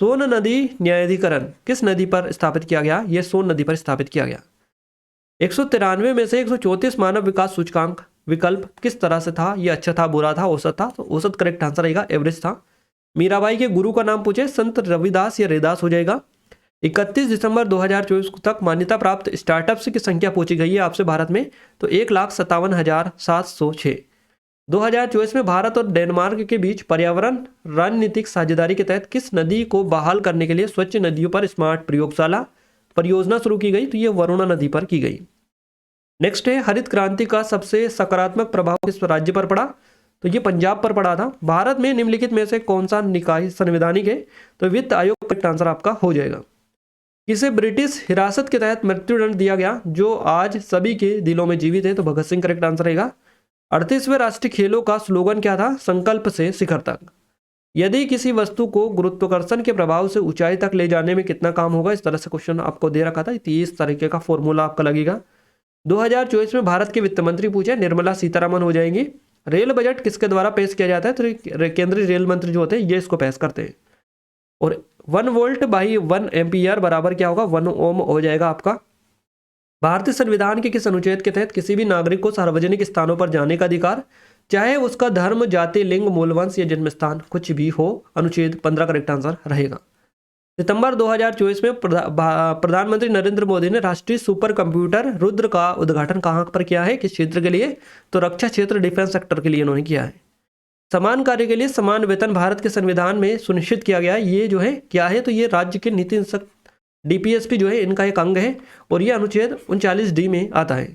सोन नदी न्यायाधिकरण किस नदी पर स्थापित किया गया? ये सोन नदी पर स्थापित किया गया। 193 में से 134 मानव विकास सूचकांक विकल्प किस तरह से था? ये अच्छा था, बुरा था, औसत था? तो औसत करेक्ट आंसर रहेगा, एवरेज था। मीराबाई के गुरु का नाम पूछे, संत रविदास या रैदास हो जाएगा। 31 दिसंबर 2024 तक मान्यता प्राप्त स्टार्टअप्स की संख्या पूछी गई है आपसे भारत में, तो 1,57,706। 2024 में भारत और डेनमार्क के बीच पर्यावरण रणनीतिक साझेदारी के तहत किस नदी को बहाल करने के लिए स्वच्छ नदियों पर स्मार्ट प्रयोगशाला परियोजना शुरू की गई? तो ये वरुणा नदी पर की गई। नेक्स्ट है, हरित क्रांति का सबसे सकारात्मक प्रभाव किस राज्य पर पड़ा? तो ये पंजाब पर पड़ा था। भारत में निम्नलिखित में से कौन सा निकाय संवैधानिक है? तो वित्त आयोग करेक्ट आंसर आपका हो जाएगा। किसे ब्रिटिश हिरासत के तहत मृत्युदंड दिया गया जो आज सभी के दिलों में जीवित है? तो भगत सिंह करेक्ट आंसर रहेगा। 38वें राष्ट्रीय खेलों का स्लोगन क्या था? संकल्प से शिखर तक। यदि किसी वस्तु को गुरुत्वाकर्षण के प्रभाव से ऊंचाई तक ले जाने में कितना काम होगा? इस तरह से क्वेश्चन आपको दे रखा था, 30 तरीके का फॉर्मूला आपका लगेगा। 2024 में भारत के वित्त मंत्री पूछे, निर्मला सीतारमन हो जाएंगी। रेल बजट किसके द्वारा पेश किया जाता है? तो केंद्रीय रेल मंत्री जो होते हैं ये इसको पेश करते हैं। और 1 वोल्ट बाई 1 एम्पियर बराबर क्या होगा? 1 ओम हो जाएगा आपका। भारतीय संविधान के किस अनुच्छेद के तहत किसी भी नागरिक को सार्वजनिक स्थानों पर जाने का अधिकार, चाहे उसका धर्म, जाति, लिंग, मूलवंश या जन्म स्थान कुछ भी हो? अनुच्छेद 15 करेक्ट आंसर रहेगा। सितंबर 2024 में प्रधानमंत्री नरेंद्र मोदी ने राष्ट्रीय सुपर कंप्यूटर रुद्र का उद्घाटन कहां पर किया है? किस क्षेत्र के लिए? तो रक्षा क्षेत्र, डिफेंस सेक्टर के लिए उन्होंने किया है। समान कार्य के लिए समान वेतन भारत के संविधान में सुनिश्चित किया गया है। ये जो है क्या है? तो ये राज्य के नीति डीपीएसपी जो है इनका एक अंग है और ये अनुच्छेद 39D में आता है।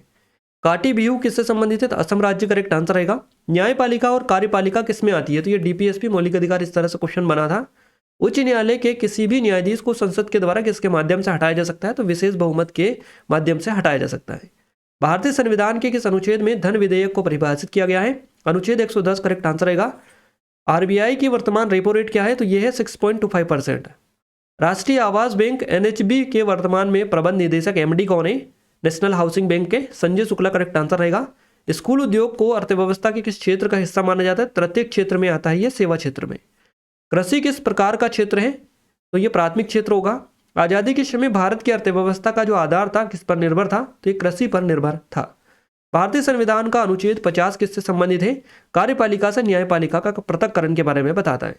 काटी बिहू किससे संबंधित है? तो असम राज्य करेक्ट आंसर रहेगा। न्यायपालिका और कार्यपालिका किस में आती है? तो ये डीपीएसपी मौलिक अधिकार, इस तरह से क्वेश्चन बना था। उच्च न्यायालय के किसी भी न्यायाधीश को संसद के द्वारा किसके माध्यम से हटाया जा सकता है? तो विशेष बहुमत के माध्यम से हटाया जा सकता है। भारतीय संविधान के किस अनुच्छेद में धन विधेयक को परिभाषित किया गया है? अनुच्छेद 110 करेक्ट आंसर रहेगा। आरबीआई की वर्तमान रेपो रेट क्या है? तो यह है 6.25%। राष्ट्रीय आवास बैंक एनएचबी के वर्तमान में प्रबंध निदेशक एमडी कौन है? नेशनल हाउसिंग बैंक के संजय शुक्ला करेक्ट आंसर रहेगा। स्कूल उद्योग को अर्थव्यवस्था के किस क्षेत्र का हिस्सा माना जाता है? प्रत्येक क्षेत्र में आता है, ये सेवा क्षेत्र में। कृषि किस प्रकार का क्षेत्र है? तो ये प्राथमिक क्षेत्र होगा। आज़ादी के समय भारत की अर्थव्यवस्था का जो आधार था किस पर निर्भर था? तो ये कृषि पर निर्भर था। भारतीय संविधान का अनुच्छेद 50 किससे संबंधित है? कार्यपालिका से न्यायपालिका का पृथक्करण के बारे में बताता है।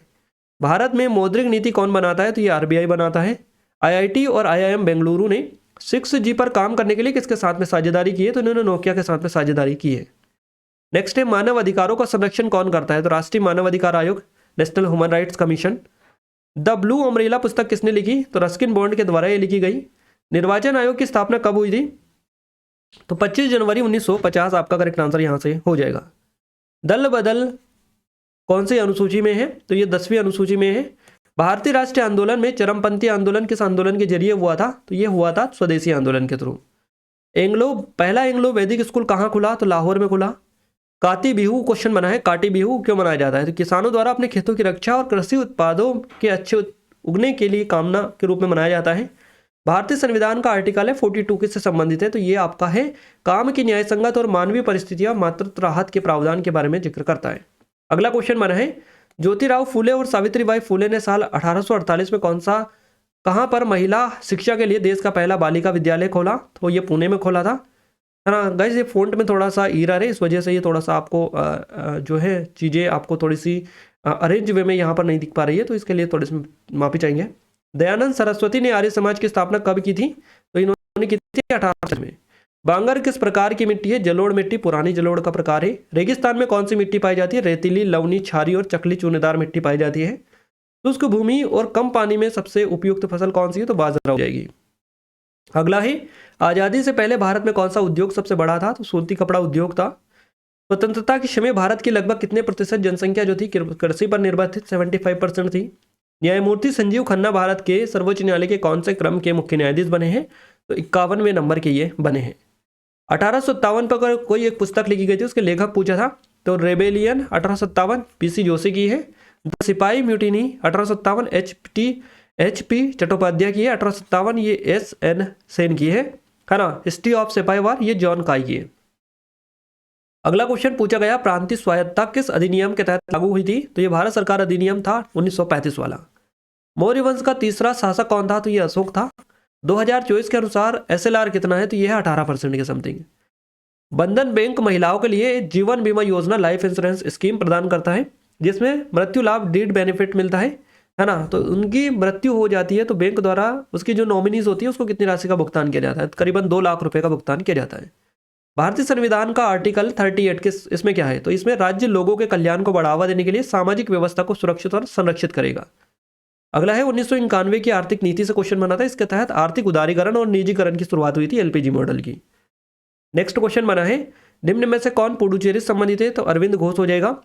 भारत में मौद्रिक नीति कौन बनाता है? तो ये आरबीआई बनाता है। आईआईटी और आईआईएम बेंगलुरु ने 6G पर काम करने के लिए किसके साथ में साझेदारी की है? तो इन्होंने नोकिया के साथ में साझेदारी की है। नेक्स्ट है, मानव अधिकारों का संरक्षण कौन करता है? तो राष्ट्रीय मानव अधिकार आयोग, national human rights commission. The blue umbrella पुस्तक किसने लिखी? तो रस्किन बॉन्ड के द्वारा ये लिखी गई। निर्वाचन आयोग की स्थापना कब हुई थी? तो 25 जनवरी 1950 आपका करेक्ट आंसर यहां से हो जाएगा। दल बदल कौन सी अनुसूची में है? तो ये 10वीं अनुसूची में है। भारतीय राष्ट्रीय आंदोलन में चरमपंथी आंदोलन किस आंदोलन के जरिए हुआ था? तो ये हुआ था स्वदेशी आंदोलन के थ्रू। पहला एंग्लो वैदिक स्कूल कहाँ खुला? तो लाहौर में खुला। काती बिहू क्वेश्चन बना है, काटी बिहू क्यों मनाया जाता है? तो किसानों द्वारा अपने खेतों की रक्षा और कृषि उत्पादों के अच्छे उगने के लिए कामना के रूप में मनाया जाता है। भारतीय संविधान का आर्टिकल है 42 किससे संबंधित है? तो ये आपका है काम की न्याय संगत और मानवीय परिस्थितियां मातृत्व राहत के प्रावधान के बारे में जिक्र करता है। अगला क्वेश्चन बना है, ज्योतिराव फूले और सावित्रीबाई फूले ने साल 1848 में कहां पर महिला शिक्षा के लिए देश का पहला बालिका विद्यालय खोला? तो ये पुणे में खोला था, है ना गाइस। ये फ़ॉन्ट में थोड़ा सा एरर है, इस वजह से ये थोड़ा सा आपको जो है चीज़ें आपको थोड़ी सी अरेंज वे में यहाँ पर नहीं दिख पा रही है, तो इसके लिए थोड़ी सी माफी चाहेंगे। दयानंद सरस्वती ने आर्य समाज की स्थापना कब की थी? तो इन्होंने की थी 1800 में। बांगर किस प्रकार की मिट्टी है? जलोढ़ मिट्टी पुरानी जलोढ़ का प्रकार है। रेगिस्तान में कौन सी मिट्टी पाई जाती है? रेतीली, लवणी, क्षारीय और चकली चूनेदार मिट्टी पाई जाती है। शुष्क भूमि और कम पानी में सबसे उपयुक्त फसल कौन सी है? तो बाजरा हो जाएगी। अगला है, आजादी से पहले भारत में कौन सा उद्योग सबसे बड़ा था? तो सूती कपड़ा उद्योग था। स्वतंत्रता के समय भारत की लगभग कितने प्रतिशत जनसंख्या जो थी कृषि पर निर्भर थी? 75% थी। न्यायमूर्ति संजीव खन्ना भारत के सर्वोच्च न्यायालय के कौन से क्रम के मुख्य न्यायाधीश बने हैं? तो 51वें नंबर के ये बने हैं। 1857 पर कोई एक पुस्तक लिखी गई थी, उसके लेखक पूछा था, तो रेबेलियन 1857 पीसी जोशी की है। द सिपाही म्यूटिनी 1857 एचपी चट्टोपाध्याय की है। 1857 ये एसएन सेन की है ना। हिस्ट्री ऑफ सिपाही वार ये जॉन काई की है। अगला क्वेश्चन पूछा गया, प्रांतीय स्वायत्तता किस अधिनियम के तहत लागू हुई थी? तो ये भारत सरकार अधिनियम था 1935 वाला। मौर्य वंश का तीसरा शासक कौन था? तो ये अशोक था। 2024 के अनुसार एसएलआर कितना है? तो ये है 18% के समथिंग। बंधन बैंक महिलाओं के लिए जीवन बीमा योजना लाइफ इंश्योरेंस स्कीम प्रदान करता है, जिसमें मृत्यु लाभ डीड बेनिफिट मिलता है ना। तो उनकी मृत्यु हो जाती है तो बैंक द्वारा उसकी जो नॉमिनीज होती है उसको कितनी राशि का भुगतान किया जाता है? करीबन 2 लाख रुपए का भुगतान किया जाता है। भारतीय संविधान का आर्टिकल 38 के इसमें क्या है? तो इसमें राज्य लोगों के कल्याण को बढ़ावा देने के लिए सामाजिक व्यवस्था को सुरक्षित और संरक्षित करेगा। अगला है 1991 की आर्थिक नीति से क्वेश्चन बना था, इसके तहत आर्थिक उदारीकरण और निजीकरण की शुरुआत हुई थी एलपीजी मॉडल की। नेक्स्ट क्वेश्चन बना है, निम्न में से कौन पुडुचेरी से संबंधित है? तो अरविंद घोष हो जाएगा।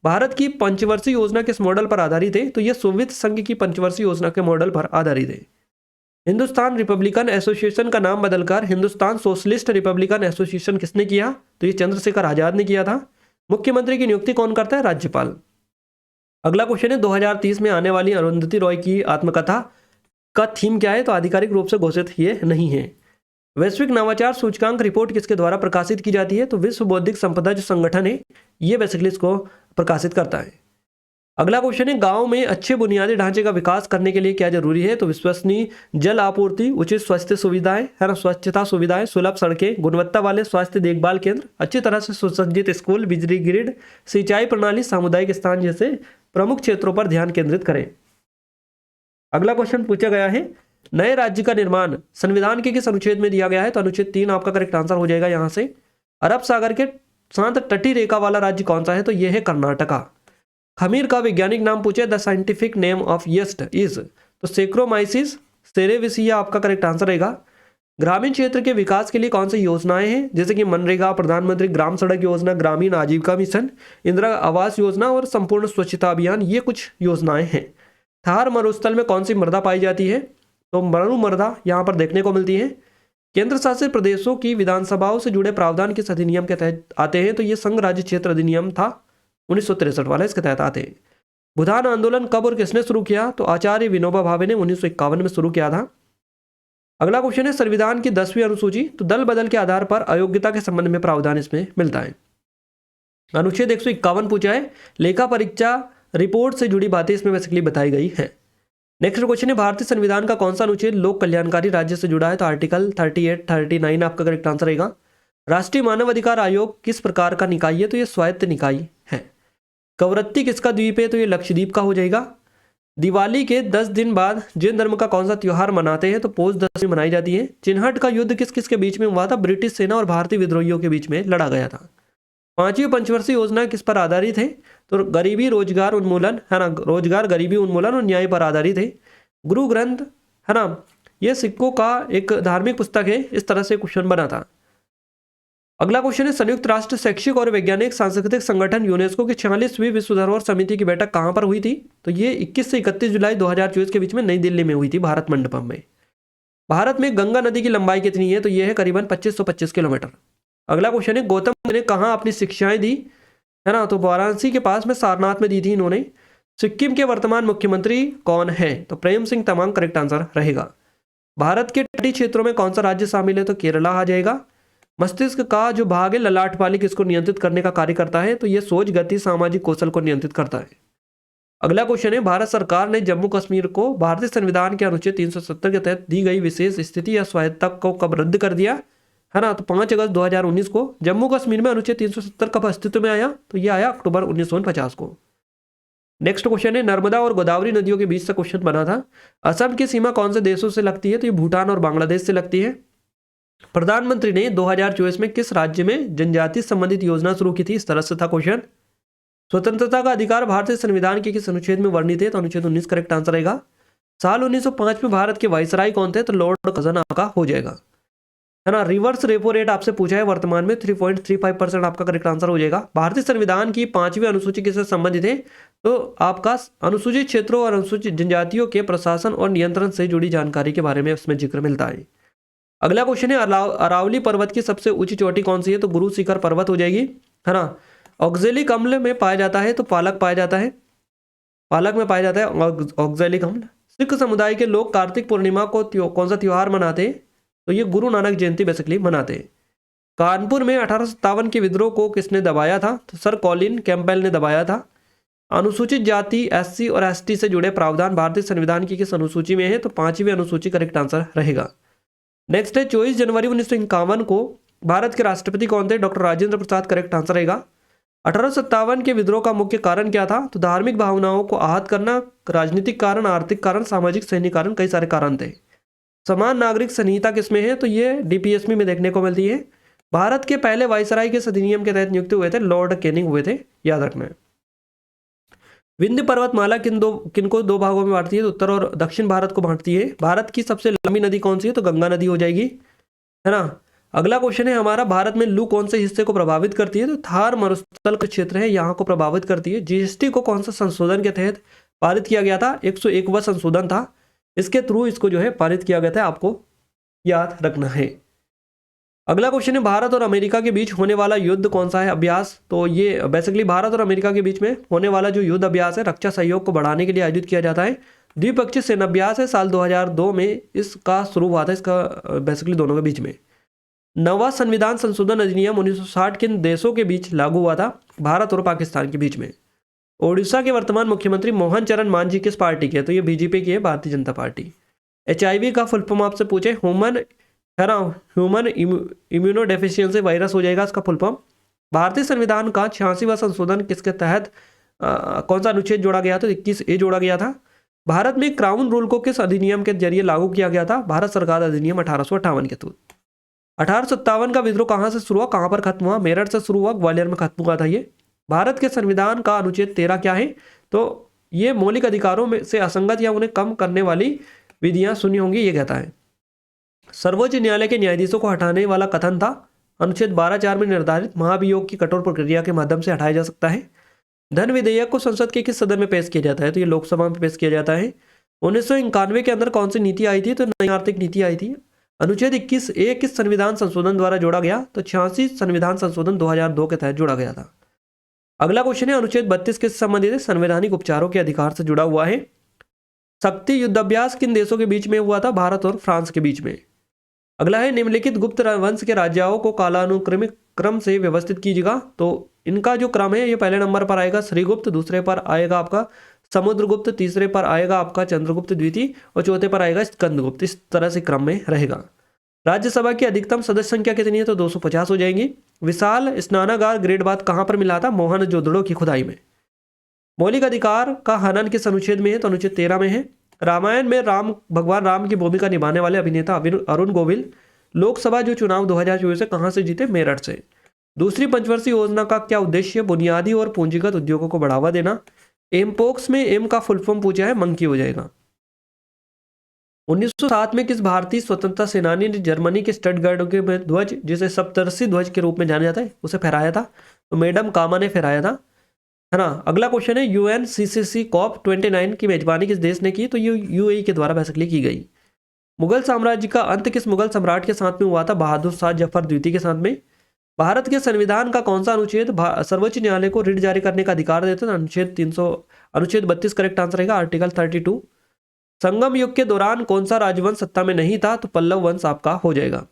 भारत की पंचवर्षीय योजना किस मॉडल पर आधारित है? तो यह सोवियत संघ की पंचवर्षीय योजना के मॉडल पर आधारित है। हिंदुस्तान रिपब्लिकन एसोसिएशन का नाम बदलकर हिंदुस्तान सोशलिस्ट रिपब्लिकन एसोसिएशन किसने किया? तो ये चंद्रशेखर आजाद ने किया था। मुख्यमंत्री की नियुक्ति कौन करता है? राज्यपाल। अगला क्वेश्चन है, 2030 में आने वाली अरुंधति रॉय की आत्मकथा का थीम क्या है? तो आधिकारिक रूप से घोषित ये नहीं है। वैश्विक नवाचार सूचकांक रिपोर्ट किसके द्वारा प्रकाशित की जाती है? तो विश्व बौद्धिक संपदा जो संगठन है ये बेसिकली इसको प्रकाशित करता है। अगला क्वेश्चन है, गांव में अच्छे बुनियादी ढांचे का विकास करने के लिए क्या जरूरी है? तो विश्वसनीय जल आपूर्ति, उचित स्वास्थ्य सुविधाएं, है ना, स्वच्छता सुविधाएं, सुलभ सड़कें, गुणवत्ता वाले स्वास्थ्य देखभाल केंद्र, अच्छी तरह से सुसज्जित स्कूल, बिजली ग्रिड, सिंचाई प्रणाली, सामुदायिक स्थान जैसे प्रमुख क्षेत्रों पर ध्यान केंद्रित करें। अगला क्वेश्चन पूछा गया है, नए राज्य का निर्माण संविधान के किस अनुच्छेद में दिया गया है? तो अनुच्छेद 3 आपका करेक्ट आंसर हो जाएगा। यहां से अरब सागर के शांत तटीय रेखा वाला राज्य कौन सा है? तो यह है कर्नाटका। खमीर का वैज्ञानिक नाम पूछे, the scientific name of yeast is, तो सेक्रोमाइसिस सेरेविसिया आपका करेक्ट आंसर रहेगा। ग्रामीण क्षेत्र के विकास के लिए कौन सी योजनाएं हैं? जैसे कि मनरेगा, प्रधानमंत्री ग्राम सड़क योजना, ग्रामीण आजीविका मिशन, इंदिरा आवास योजना और संपूर्ण स्वच्छता अभियान, ये कुछ योजनाएं हैं। थार मरुस्थल में कौन सी मृदा पाई जाती है? तो मरु मृदा यहाँ पर देखने को मिलती है। केंद्र शासित प्रदेशों की विधानसभाओं से जुड़े प्रावधान किस अधिनियम के तहत आते हैं? तो ये संघ राज्य क्षेत्र अधिनियम था 1963 वाला, इसके तहत आते हैं। भूदान आंदोलन कब और किसने शुरू किया? तो आचार्य विनोबा भावे ने 1951 में शुरू किया था। अगला क्वेश्चन है, संविधान की 10वीं अनुसूची, तो दल बदल के आधार पर अयोग्यता के संबंध में प्रावधान इसमें मिलता है। अनुच्छेद 151 पूछा है, लेखा परीक्षा रिपोर्ट से जुड़ी बातें इसमें बेसिकली बताई गई है। नेक्स्ट क्वेश्चन है, भारतीय संविधान का कौन सा अनुच्छेद लोक कल्याणकारी राज्य से जुड़ा है? तो आर्टिकल 38, 39 आपका करेक्ट आंसर रहेगा। राष्ट्रीय मानव अधिकार आयोग किस प्रकार का निकाय है? तो ये स्वायत्त निकाय है। कवरत्ती किसका द्वीप है? तो ये लक्षद्वीप का हो जाएगा। दिवाली के 10 दिन बाद जैन धर्म का कौन सा त्योहार मनाते हैं? तो पोष दशमी मनाई जाती है। चिन्हट का युद्ध किस किस के बीच में हुआ था? ब्रिटिश सेना और भारतीय विद्रोहियों के बीच में लड़ा गया था। 5वीं पंचवर्षीय योजना किस पर आधारित है? तो गरीबी रोजगार उन्मूलन है ना, रोजगार गरीबी उन्मूलन और न्याय पर आधारित है। गुरु ग्रंथ है ना, यह सिक्कों का एक धार्मिक पुस्तक है। इस तरह से क्वेश्चन बना था। अगला क्वेश्चन है, संयुक्त राष्ट्र शैक्षिक और वैज्ञानिक सांस्कृतिक संगठन यूनेस्को की 46वीं विश्व धरोहर समिति की बैठक कहां पर हुई थी? तो ये 21 से 31 जुलाई 2024 के बीच में नई दिल्ली में हुई थी, भारत मंडपम में। भारत में गंगा नदी की लंबाई कितनी है? तो यह है करीबन 2525 किलोमीटर। अगला क्वेश्चन है, गौतम बुद्ध ने कहाँ अपनी शिक्षाएं दी? है ना, तो वाराणसी के पास में सारनाथ में दी थी इन्होंने। सिक्किम के वर्तमान मुख्यमंत्री कौन है? तो प्रेम सिंह तमांग करेक्ट आंसर रहेगा। भारत के तटीय क्षेत्रों में कौन सा राज्य शामिल है? तो केरला आ जाएगा। मस्तिष्क का जो भाग है ललाट वाली किसको नियंत्रित करने का कार्य करता है? तो यह सोच, गति, सामाजिक कौशल को नियंत्रित करता है। अगला क्वेश्चन है, भारत सरकार ने जम्मू कश्मीर को भारतीय संविधान के अनुच्छेद 370 के तहत दी गई विशेष स्थिति या स्वायत्तता को कब रद्द कर दिया? है ना, तो 5 अगस्त 2019 को। जम्मू कश्मीर में अनुच्छेद 370 कब अस्तित्व में आया? तो यह आया अक्टूबर 1949 को। नेक्स्ट क्वेश्चन है, नर्मदा और गोदावरी नदियों के बीच से क्वेश्चन बना था। असम की सीमा कौन से देशों से लगती है? तो ये भूटान और बांग्लादेश से लगती है। प्रधानमंत्री ने 2024 में किस राज्य में जनजाति संबंधित योजना शुरू की थी? इस तरह से था क्वेश्चन। स्वतंत्रता का अधिकार भारतीय संविधान के किस अनुच्छेद में वर्णित है? तो अनुच्छेद 19 करेक्ट आंसर रहेगा। साल 1905 में भारत के वायसराय कौन थे? तो लॉर्ड कर्जन आपका हो जाएगा। है ना, रिवर्स रेपो रेट आपसे पूछा है वर्तमान में 3.35% आपका करेक्ट आंसर हो जाएगा। भारतीय संविधान की 5वीं अनुसूची किससे संबंधित है? तो आपका अनुसूचित क्षेत्रों और अनुसूचित जनजातियों के प्रशासन और नियंत्रण से जुड़ी जानकारी के बारे में उसमें जिक्र मिलता है। अगला क्वेश्चन है, अरावली पर्वत की सबसे ऊंची चोटी कौन सी है? तो गुरु शिखर पर्वत हो जाएगी। है ना, ऑक्जेलिक अम्ल में पाया जाता है तो पालक पाया जाता है, पालक में पाया जाता है ऑक्जेलिक अम्ल। सिख समुदाय के लोग कार्तिक पूर्णिमा को कौन सा त्योहार मनाते हैं? तो ये गुरु नानक जयंती बेसिकली मनाते हैं। कानपुर में 1857 के विद्रोह को किसने दबाया था? तो सर कॉलिन कैंपबेल ने दबाया था। अनुसूचित जाति एससी और एसटी से जुड़े प्रावधान भारतीय संविधान की किस अनुसूची में है? तो 5वीं अनुसूची करेक्ट आंसर रहेगा। नेक्स्ट है, 24 जनवरी 1951 को भारत के राष्ट्रपति कौन थे? Doctor Rajendra Prasad correct answer रहेगा। 1857 के विद्रोह का मुख्य कारण क्या था? तो धार्मिक भावनाओं को आहत करना, राजनीतिक कारण, आर्थिक कारण, सामाजिक सैनिक कारण, कई सारे कारण थे। समान नागरिक संहिता किसमें है? तो ये डीपीएसपी में देखने को मिलती है। भारत के पहले वायसराय किस अधिनियम के तहत नियुक्त हुए थे? लॉर्ड कैनिंग हुए थे, याद रखना है। विंध्य पर्वतमाला किनको 2 भागों में बांटती है? तो उत्तर और दक्षिण भारत को बांटती है। भारत की सबसे लंबी नदी कौन सी है? तो गंगा नदी हो जाएगी। है ना, अगला क्वेश्चन है हमारा, भारत में लू कौन से हिस्से को प्रभावित करती है? तो थार मरुस्थल का क्षेत्र है, यहाँ को प्रभावित करती है। जीएसटी को कौन सा संशोधन के तहत पारित किया गया था? 101वां संशोधन था, इसके थ्रू इसको जो है पारित किया गया था, आपको याद रखना है। अगला क्वेश्चन है, भारत और अमेरिका के बीच होने वाला युद्ध कौन सा है अभ्यास? तो ये बेसिकली भारत और अमेरिका के बीच में होने वाला जो युद्ध अभ्यास है, रक्षा सहयोग को बढ़ाने के लिए आयोजित किया जाता है। द्विपक्षीय सेना अभ्यास है, साल 2002 में इसका शुरू हुआ था, इसका बेसिकली दोनों के बीच में। 9वां संविधान संशोधन अधिनियम 1960 किन देशों के बीच लागू हुआ था? भारत और पाकिस्तान के बीच में। ओडिशा के वर्तमान मुख्यमंत्री मोहन चरण मांझी किस पार्टी के? तो ये बीजेपी की है, भारतीय जनता पार्टी। HIV का फुल फॉर्म आपसे पूछे, ह्यूमन इम्यूनो डेफिशिएंसी वायरस हो जाएगा इसका फुल फॉर्म। भारतीय संविधान का 86वां संशोधन किसके तहत कौन सा अनुच्छेद जोड़ा गया? तो 21A जोड़ा गया था। भारत में क्राउन रूल को किस अधिनियम के जरिए लागू किया गया था? भारत सरकार अधिनियम 1858 के तहत। 1857 का विद्रोह कहाँ से शुरू हुआ, कहाँ पर खत्म हुआ? मेरठ से शुरू हुआ, ग्वालियर में खत्म हुआ था ये। भारत के संविधान का अनुच्छेद 13 क्या है? तो ये मौलिक अधिकारों में से असंगत या उन्हें कम करने वाली विधियां सुनी होंगी, ये कहता है। सर्वोच्च न्यायालय के न्यायाधीशों को हटाने वाला कथन था, अनुच्छेद 12(4) में निर्धारित महाभियोग की कठोर प्रक्रिया के माध्यम से हटाया जा सकता है। धन विधेयक को संसद के किस सदन में पेश किया जाता है? तो ये लोकसभा में पेश किया जाता है। 1991 के अंदर कौन सी नीति आई थी? तो नई आर्थिक नीति आई थी। अनुच्छेद 21A किस संविधान संशोधन द्वारा जोड़ा गया? तो 86 संविधान संशोधन 2002 के तहत जोड़ा गया था। अगला क्वेश्चन है, अनुच्छेद 32 किस संबंधित है? संवैधानिक उपचारों के अधिकार से जुड़ा हुआ है। शक्ति युद्धाभ्यास किन देशों के बीच में हुआ था? भारत और फ्रांस के बीच में। अगला है, निम्नलिखित गुप्त वंश के राजाओं को कालानुक्रमिक क्रम से व्यवस्थित कीजिएगा। तो इनका जो क्रम है, ये पहले नंबर पर आएगा श्रीगुप्त, दूसरे पर आएगा आपका समुद्रगुप्त, तीसरे पर आएगा आपका चंद्रगुप्त द्वितीय और चौथे पर आएगा स्कंदगुप्त। इस तरह से क्रम में रहेगा। राज्यसभा की अधिकतम सदस्य संख्या कितनी है? तो 250 हो जाएंगी। विशाल स्नानागार ग्रेड बाद कहां पर मिला था? मोहनजोदड़ो की खुदाई में। मौलिक अधिकार का हनन किस अनुच्छेद में है? तो अनुच्छेद 13 में है। रामायण में भगवान राम की भूमिका निभाने वाले अभिनेता अरुण गोविल लोकसभा जो चुनाव 2024 से कहां से जीते? मेरठ से। दूसरी पंचवर्षीय योजना का क्या उद्देश्य? बुनियादी और पूंजीगत उद्योगों को बढ़ावा देना। एमपोक्स में एम का फुल फॉर्म पूछा है, मंकी हो जाएगा। 1907 में किस भारतीय स्वतंत्रता सेनानी ने जर्मनी के स्टटगार्ड के ध्वज, जिसे सप्तर्षि ध्वज के रूप में जाना जाता है, उसे फहराया था? तो मैडम कामा ने फहराया था, है ना। अगला क्वेश्चन है UNCCC COP 29 की मेजबानी किस देश ने की? तो ये UAE के द्वारा बेसिकली की गई। मुगल साम्राज्य का अंत किस मुगल सम्राट के साथ में हुआ था? बहादुर शाह जफर द्वितीय के साथ में। भारत के संविधान का कौन सा अनुच्छेद सर्वोच्च न्यायालय को रिट जारी करने का अधिकार देता है? अनुच्छेद 32 करेक्ट आंसर रहेगा, आर्टिकल 32। संगम युग के दौरान कौन सा राजवंश सत्ता में नहीं था? तो पल्लव वंश आपका हो जाएगा।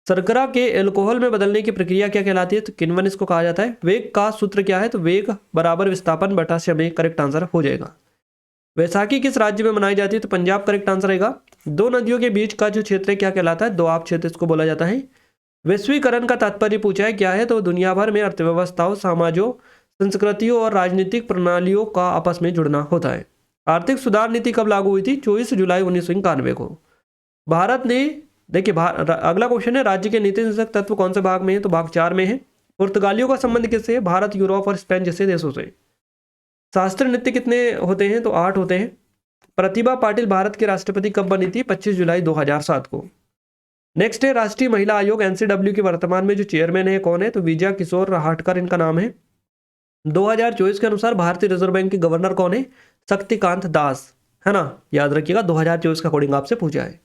शर्करा के एल्कोहल में बदलने की प्रक्रिया क्या कहलाती है? तो किण्वन इसको कहा जाता है। वेग का सूत्र क्या है? तो वेग बराबर विस्थापन बटा समय, करेक्ट आंसर हो जाएगा। वैसाखी किस राज्य में मनाई जाती है? तो पंजाब, करेक्ट आंसर रहेगा। दो नदियों के बीच का जो क्षेत्र है क्या कहलाता है? दोआब क्षेत्र इसको बोला जाता है। वैश्वीकरण का तात्पर्य पूछा है क्या है? तो दुनिया भर में अर्थव्यवस्थाओं, समाजों, संस्कृतियों और राजनीतिक प्रणालियों का आपस में जुड़ना होता है। आर्थिक सुधार नीति कब लागू हुई थी? 24 जुलाई 1991 को। भारत ने, देखिए अगला क्वेश्चन है, राज्य के नीति निषेधक तत्व कौन से भाग में है? तो भाग 4 में है। पुर्तगालियों का संबंध किससे है? भारत, यूरोप और स्पेन जैसे देशों से। शास्त्रीय नृत्य कितने होते हैं? तो 8 होते हैं। प्रतिभा पाटिल भारत के राष्ट्रपति कब बनी थी? 25 जुलाई 2007 को। नेक्स्ट है राष्ट्रीय महिला आयोग NCW की वर्तमान में जो चेयरमैन है कौन है? तो विजया किशोर रहाटकर इनका नाम है। 2024 के अनुसार भारतीय रिजर्व बैंक के गवर्नर कौन है? शक्तिकांत दास, है ना, याद रखिएगा 2024 के अकॉर्डिंग आपसे पूछा है।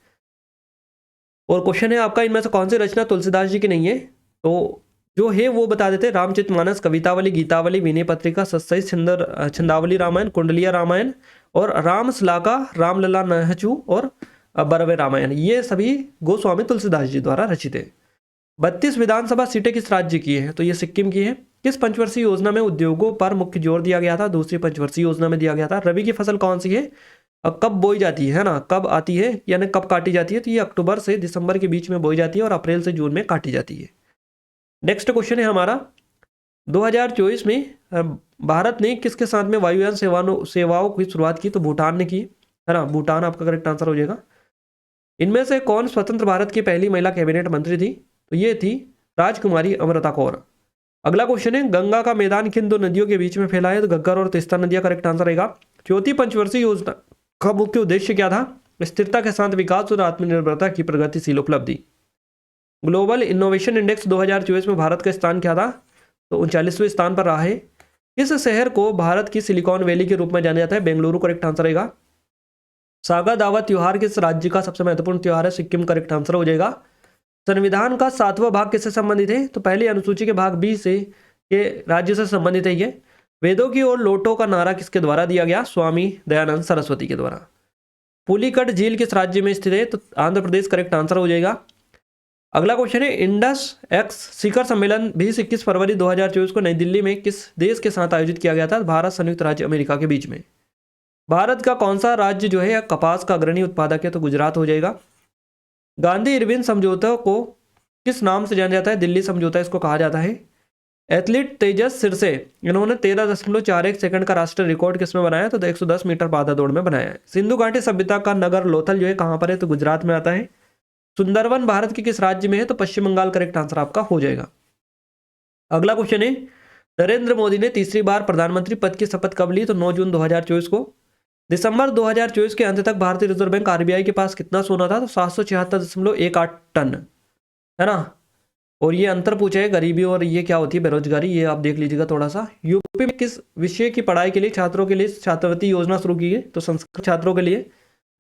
और क्वेश्चन है आपका, इनमें से कौन सी रचना तुलसीदास जी की नहीं है? तो जो है वो बता देते हैं। रामचरितमानस, कवितावली, गीतावली, विनय पत्रिका, सत्सई छंदावली रामायण, कुंडलिया रामायण और राम श्लाका, रामलला नहचू और बरवे रामायण, ये सभी गोस्वामी तुलसीदास जी द्वारा रचित है। 32 विधानसभा सीटें किस राज्य की है? तो ये सिक्किम की है। किस पंचवर्षीय योजना में उद्योगों पर मुख्य जोर दिया गया था? दूसरी पंचवर्षीय योजना में दिया गया था। रबी की फसल कौन सी है? कब बोई जाती है ना, कब आती है यानी कब काटी जाती है? तो ये अक्टूबर से दिसंबर के बीच में बोई जाती है और अप्रैल से जून में काटी जाती है। नेक्स्ट क्वेश्चन है हमारा, 2024 में भारत ने किसके साथ में वायुयान सेवाओं की शुरुआत की? तो भूटान ने की, है ना, भूटान आपका करेक्ट आंसर हो जाएगा। इनमें से कौन स्वतंत्र भारत की पहली महिला कैबिनेट मंत्री थी? तो ये थी राजकुमारी अमृता कौर। अगला क्वेश्चन है, गंगा का मैदान किन दो नदियों के बीच में फैला है? तो घग्गर और तीस्ता नदियां, करेक्ट आंसर रहेगा। चौथी पंचवर्षीय योजना का मुख्य उद्देश्य क्या था? स्थिरता के साथ विकास और आत्मनिर्भरता की प्रगतिशील उपलब्धि। ग्लोबल इनोवेशन इंडेक्स 2024 में भारत का स्थान क्या था? तो 39वें स्थान पर रहा है। इस शहर को भारत की सिलिकॉन वैली के रूप में जाना जाता है? बेंगलुरु, करेक्ट आंसर रहेगा। सागा दावा त्योहार किस राज्य का सबसे महत्वपूर्ण त्योहार है? सिक्किम, करेक्ट आंसर हो जाएगा। संविधान का 7वां भाग किससे संबंधित है? तो पहली अनुसूची के भाग B से के राज्य से संबंधित है ये। वेदों की ओर लौटो का नारा किसके द्वारा दिया गया? स्वामी दयानंद सरस्वती के द्वारा। पुलिकट झील किस राज्य में स्थित है? तो आंध्र प्रदेश, करेक्ट आंसर हो जाएगा। अगला क्वेश्चन है, इंडस एक्स शिखर सम्मेलन 20-21 फरवरी 2024 को नई दिल्ली में किस देश के साथ आयोजित किया गया था? भारत, संयुक्त राज्य अमेरिका के बीच में। भारत का कौन सा राज्य जो है कपास का अग्रणी उत्पादक है? तो गुजरात हो जाएगा। गांधी इरविन समझौता को किस नाम से जाना जाता है? दिल्ली समझौता इसको कहा जाता है। एथलीट तेजस सिरसे, इन्होंने 13.41 सेकंड का राष्ट्रीय रिकॉर्ड किसमें बनाया? तो 110 मीटर बाधा दौड़ में बनाया है। सिंधु घाटी सभ्यता का नगर लोथल जो है कहां पर है? तो गुजरात में आता है। सुंदरवन भारत के किस राज्य में है? तो पश्चिम बंगाल, करेक्ट आंसर आपका हो जाएगा। अगला क्वेश्चन है, नरेंद्र मोदी ने तीसरी बार प्रधानमंत्री पद की शपथ कब ली? तो 9 जून 2024 को। दिसंबर 2024 के अंत तक भारतीय रिजर्व बैंक RBI के पास कितना सोना था? तो 776.18 टन, है ना। और ये अंतर पूछा है गरीबी और ये क्या होती है बेरोजगारी, ये आप देख लीजिएगा थोड़ा सा। यूपी में किस विषय की पढ़ाई के लिए छात्रों के लिए छात्रवृत्ति योजना शुरू की है? तो संस्कृत छात्रों के लिए।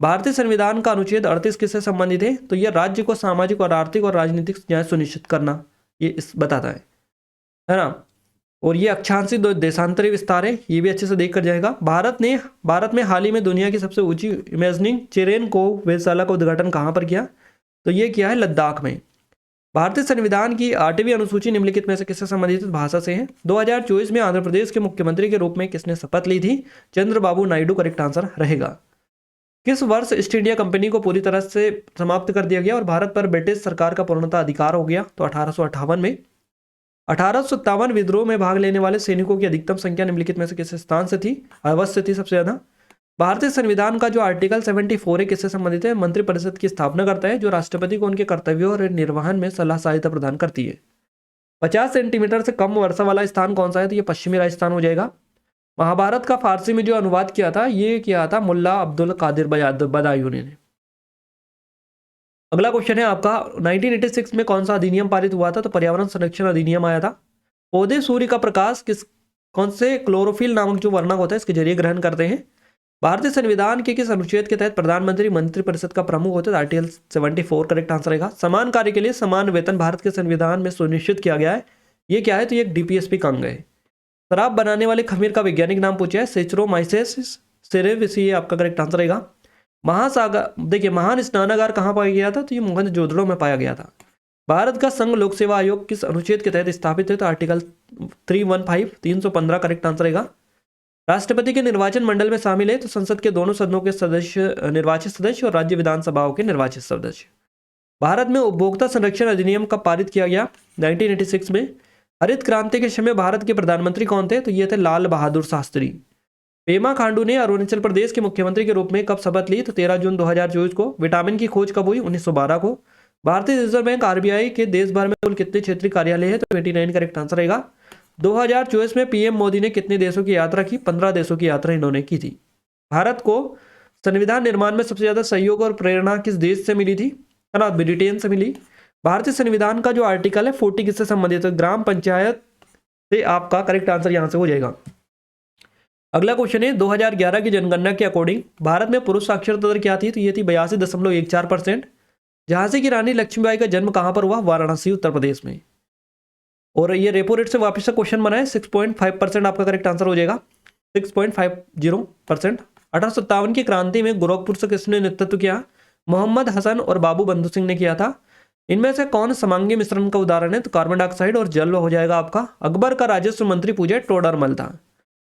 भारतीय संविधान का अनुच्छेद 38 किससे संबंधित है? तो यह राज्य को सामाजिक और आर्थिक और राजनीतिक न्याय सुनिश्चित करना ये इस बताता है ना। और ये अक्षांशी देशांतरी विस्तार है, ये भी अच्छे से देख कर जाएगा। भारत में हाल ही में दुनिया की सबसे ऊंची इमेजिंग टेरेन को वेधशाला का उद्घाटन कहाँ पर किया? तो ये किया है लद्दाख में। भारतीय संविधान की 8वीं अनुसूची निम्नलिखित में से किससे संबंधित भाषा से है? 2024 में आंध्र प्रदेश के मुख्यमंत्री के रूप में किसने शपथ ली थी? चंद्रबाबू नायडू, करेक्ट आंसर रहेगा। किस वर्ष ईस्ट इंडिया कंपनी को पूरी तरह से समाप्त कर दिया गया और भारत पर ब्रिटिश सरकार का पूर्णतः अधिकार हो गया? तो 1858 में। 1857 विद्रोह में भाग लेने वाले सैनिकों की अधिकतम संख्या निम्नलिखित में से किस स्थान से थी? अवश्य थी सबसे ज्यादा। भारतीय संविधान का जो आर्टिकल 74 है किससे संबंधित है? मंत्रिपरिषद की स्थापना करता है जो राष्ट्रपति को उनके कर्तव्यों और निर्वहन में सलाह सहायता प्रदान करती है। 50 सेंटीमीटर से कम वर्षा वाला स्थान कौन सा है? तो ये पश्चिमी राजस्थान हो जाएगा। महाभारत का फारसी में जो अनुवाद किया था ये किया था मुल्ला अब्दुल कादिर बदायूनी ने। अगला क्वेश्चन है आपका 1986 में कौन सा अधिनियम पारित हुआ था? तो पर्यावरण संरक्षण अधिनियम आया था। पौधे सूर्य का प्रकाश कौन से क्लोरोफिल नामक जो वर्णक होता है इसके जरिए ग्रहण करते हैं? भारतीय संविधान के किस अनुच्छेद के तहत प्रधानमंत्री मंत्रिपरिषद का प्रमुख होता है? आर्टिकल 74 करेक्ट आंसर रहेगा। समान कार्य के लिए समान वेतन भारत के संविधान में सुनिश्चित किया गया है। ये क्या है? तो ये एक डीपीएसपी का अंग है। शराब बनाने वाले खमीर का वैज्ञानिक नाम पूछा है, सेचरोमाइसेस सेरेविस, ये आपका करेक्ट आंसर रहेगा। महासागर देखिए महान स्नानागार कहाँ पाया गया था? तो ये मोहनजोदड़ो में पाया गया था। भारत का संघ लोक सेवा आयोग किस अनुच्छेद के तहत स्थापित है? तो आर्टिकल 315 करेक्ट आंसर रहेगा। राष्ट्रपति के निर्वाचन मंडल में शामिल है तो संसद के दोनों सदनों के सदस्य निर्वाचित सदस्य और राज्य विधानसभाओं के निर्वाचित सदस्य। भारत में उपभोक्ता संरक्षण अधिनियम कब पारित किया गया? 1986 में। हरित क्रांति के समय भारत के प्रधानमंत्री कौन थे? तो ये थे लाल बहादुर शास्त्री। पेमा खांडू ने अरुणाचल प्रदेश के मुख्यमंत्री के रूप में कब शपथ ली? तो 13 जून 2024 को। विटामिन की खोज कब हुई? 1912 को। भारतीय रिजर्व बैंक आरबीआई के देश भर में कुल कितने क्षेत्रीय कार्यालय है? तो 29 करेक्ट आंसर रहेगा। 2024 में पीएम मोदी ने कितने देशों की यात्रा की? 15 देशों की यात्रा इन्होंने की थी। भारत को संविधान निर्माण में सबसे ज्यादा सहयोग और प्रेरणा किस देश से मिली थी? है ना, ब्रिटेन से मिली। भारतीय संविधान का जो आर्टिकल है 40 किससे संबंधित है? ग्राम पंचायत से आपका करेक्ट आंसर यहां से हो जाएगा। अगला क्वेश्चन है 2011 की जनगणना के अकॉर्डिंग भारत में पुरुष साक्षरता दर क्या थी? तो ये थी 82.14%। झांसी की रानी लक्ष्मीबाई का जन्म कहां पर हुआ? वाराणसी उत्तर प्रदेश में। और ये रेपो रेट से वापस से क्वेश्चन बना है, 6.5% आपका करेक्ट आंसर हो जाएगा, 6.50%। 1857 की क्रांति में गोरखपुर से किसने नेतृत्व किया? मोहम्मद हसन और बाबू बंधु सिंह ने किया था। इनमें से कौन समांगी मिश्रण का उदाहरण है? तो कार्बन डाइऑक्साइड और जल हो जाएगा आपका। अकबर का राजस्व मंत्री पूछे टोडरमल था,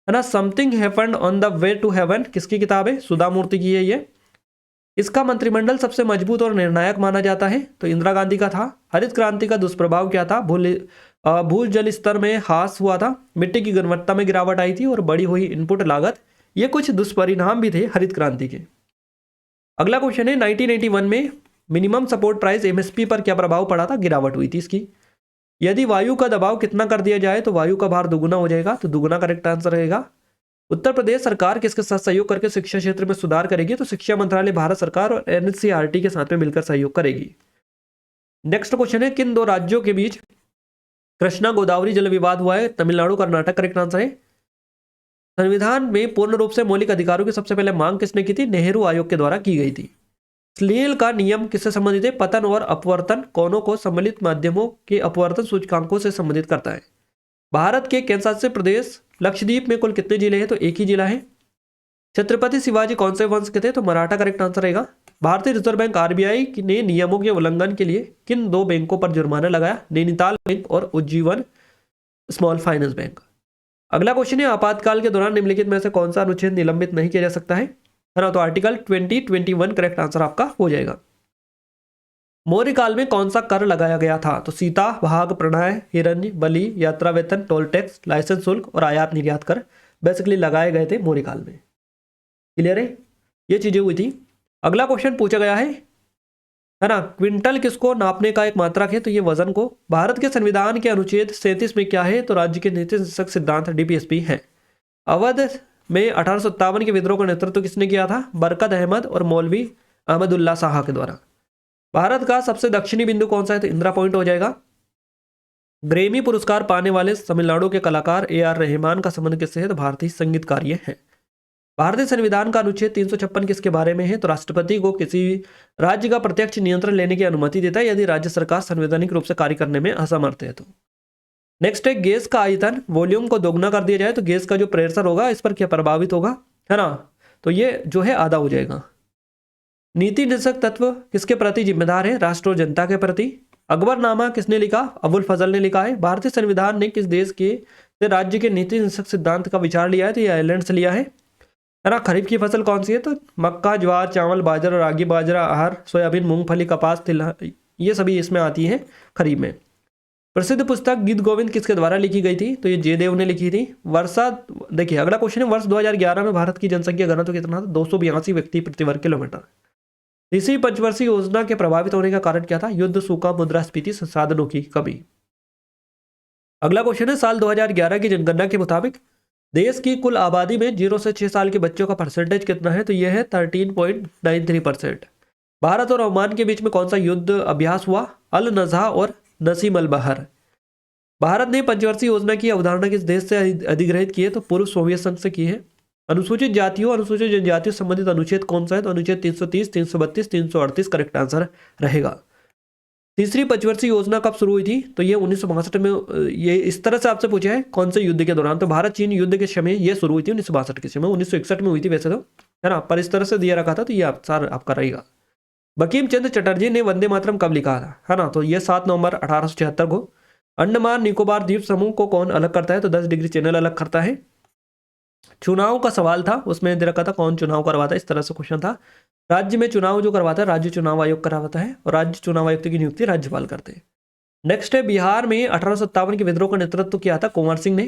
है ना। Something happened on the way to heaven किसकी किताब है? सुधा मूर्ति की है ये। इसका मंत्रिमंडल सबसे मजबूत और निर्णायक माना जाता है? तो इंदिरा गांधी का था। हरित क्रांति का दुष्प्रभाव क्या था? भूल जल स्तर में ह्रास हुआ था, मिट्टी की गुणवत्ता में गिरावट आई थी और बढ़ी हुई इनपुट लागत, ये कुछ दुष्परिणाम भी थे हरित क्रांति के। अगला क्वेश्चन है 1981 में मिनिमम सपोर्ट प्राइस एमएसपी पर क्या प्रभाव पड़ा था? गिरावट हुई थी इसकी। यदि वायु का दबाव कितना कर दिया जाए तो वायु का भार दुगुना हो जाएगा? तो दुगुना करेक्ट आंसर रहेगा। उत्तर प्रदेश सरकार किसके साथ सहयोग करके शिक्षा क्षेत्र में सुधार करेगी? तो शिक्षा मंत्रालय भारत सरकार और एनसीईआरटी के साथ में मिलकर सहयोग करेगी। नेक्स्ट क्वेश्चन है किन दो राज्यों के बीच कृष्णा गोदावरी जल विवाद हुआ है? तमिलनाडु कर्नाटक करेक्ट आंसर है। संविधान में पूर्ण रूप से मौलिक अधिकारों की सबसे पहले मांग किसने की थी? नेहरू आयोग के द्वारा की गई थी। स्नेल का नियम किससे संबंधित है? पतन और अपवर्तन कोणों को सम्मिलित माध्यमों के अपवर्तन सूचकांकों से संबंधित करता है। भारत के केंद्रशासित प्रदेश लक्षद्वीप में कुल कितने जिले हैं? तो एक ही जिला है। छत्रपति शिवाजी कौन से वंश के थे? तो मराठा करेक्ट आंसर रहेगा। भारतीय रिजर्व बैंक आरबीआई ने नियमों के उल्लंघन के लिए किन दो बैंकों पर जुर्माना लगाया? नैनीताल बैंक और उज्जीवन स्मॉल फाइनेंस बैंक। अगला क्वेश्चन है आपातकाल के दौरान निम्नलिखित में से कौन सा अनुच्छेद निलंबित नहीं किया जा सकता है ना? तो आर्टिकल 2021 करेक्ट आंसर आपका हो जाएगा। मौर्य काल में कौन सा कर लगाया गया था? तो सीता, भाग, प्रणय, हिरण्य, बलि, यात्रा वेतन, टोल टैक्स, लाइसेंस शुल्क और आयात निर्यात कर बेसिकली लगाए गए थे मौर्य काल में। क्लियर है, ये चीजें हुई थी। अगला क्वेश्चन पूछा गया है ना, क्विंटल किसको नापने का एक मात्रक है? तो ये वजन को। भारत के संविधान के अनुच्छेद 37 में क्या है? तो राज्य के नीति निदेशक सिद्धांत डीपीएसपी है। अवध में 1857 के विद्रोह का नेतृत्व किसने किया था? बरकत अहमद और मौलवी अहमदुल्ला शाह के द्वारा। भारत का सबसे दक्षिणी बिंदु कौन सा है? तो इंदिरा पॉइंट हो जाएगा। ग्रेमी पुरस्कार पाने वाले तमिलनाडु के कलाकार AR रहमान का संबंध किससे है? तो भारतीय संगीतकार है। भारतीय संविधान का अनुच्छेद 356 किसके बारे में है? तो राष्ट्रपति को किसी राज्य का प्रत्यक्ष नियंत्रण लेने की अनुमति देता है यदि राज्य सरकार संवैधानिक रूप से कार्य करने में असमर्थ है तो। नेक्स्ट है गैस का आयतन वॉल्यूम को दोगुना कर दिया जाए तो गैस का जो प्रेशर होगा इस पर क्या प्रभावित होगा, है ना? तो ये जो है आधा हो जाएगा। नीति निर्देशक तत्व किसके प्रति जिम्मेदार है? राष्ट्र और जनता के प्रति। अकबरनामा किसने लिखा? अबुल फजल ने लिखा है। भारतीय संविधान ने किस देश के राज्य के नीति निर्देशक सिद्धांत का विचार लिया है? तो ये आयरलैंड से लिया है। है ना। खरीफ की फसल कौन सी है, तो मक्का, ज्वार, चावल, बाजरा, रागी, बाजरा, अरहर, सोयाबीन, मूंगफली, कपास, तिलहन, ये सभी इसमें आती हैं खरीफ में। प्रसिद्ध पुस्तक गीत गोविंद किसके द्वारा लिखी गई थी, तो ये जयदेव ने लिखी थी। वर्षा, देखिए अगला क्वेश्चन है, वर्ष 2011 में भारत की जनसंख्या घनत्व कितना था, 282 व्यक्ति प्रति वर्ग किलोमीटर। तीसरी पंचवर्षीय योजना के प्रभावित होने का कारण क्या था, युद्ध, सूखा, मुद्रास्फीति, संसाधनों की कमी। अगला क्वेश्चन है, साल 2011 की जनगणना के मुताबिक देश की कुल आबादी में 0 से 6 साल के बच्चों का परसेंटेज कितना है, तो यह है 13.93%। भारत और ओमान के बीच में कौन सा युद्ध अभ्यास हुआ, अल नज़ा और नसीम अल बहर। भारत ने पंचवर्षीय योजना की अवधारणा किस देश से अधिग्रहित की है, तो पूर्व सोवियत संघ से की है। अनुसूचित जातियों, अनुसूचित जनजातियों संबंधित अनुच्छेद कौन सा है, तो अनुच्छेद 330, 332, 338 करेक्ट आंसर रहेगा। तीसरी पंचवर्षीय योजना कब शुरू हुई थी, तो ये 1962 में। ये इस तरह से आपसे पूछा है कौन से युद्ध के दौरान, तो भारत चीन युद्ध के समय ये शुरू हुई थी 1962 के समय, 1961 में हुई थी वैसे तो, है ना, पर इस तरह से दिया रखा था, तो ये आपका रहेगा। बंकिम चंद्र चटर्जी ने वंदे मातरम कब लिखा था, है ना, तो ये 7 नवंबर 1876 को। अंडमान निकोबार द्वीप समूह को कौन अलग करता है, तो 10 डिग्री चैनल अलग करता है। चुनाव का सवाल था, उसमें दे रखा था कौन चुनाव करवाता है, इस तरह से क्वेश्चन था। राज्य में चुनाव जो करवाता है राज्य चुनाव आयोग करवाता है, और राज्य चुनाव आयुक्त की नियुक्ति राज्यपाल करते हैं। नेक्स्ट है, बिहार में 1857 के विद्रोह का नेतृत्व किया था कुंवर सिंह ने।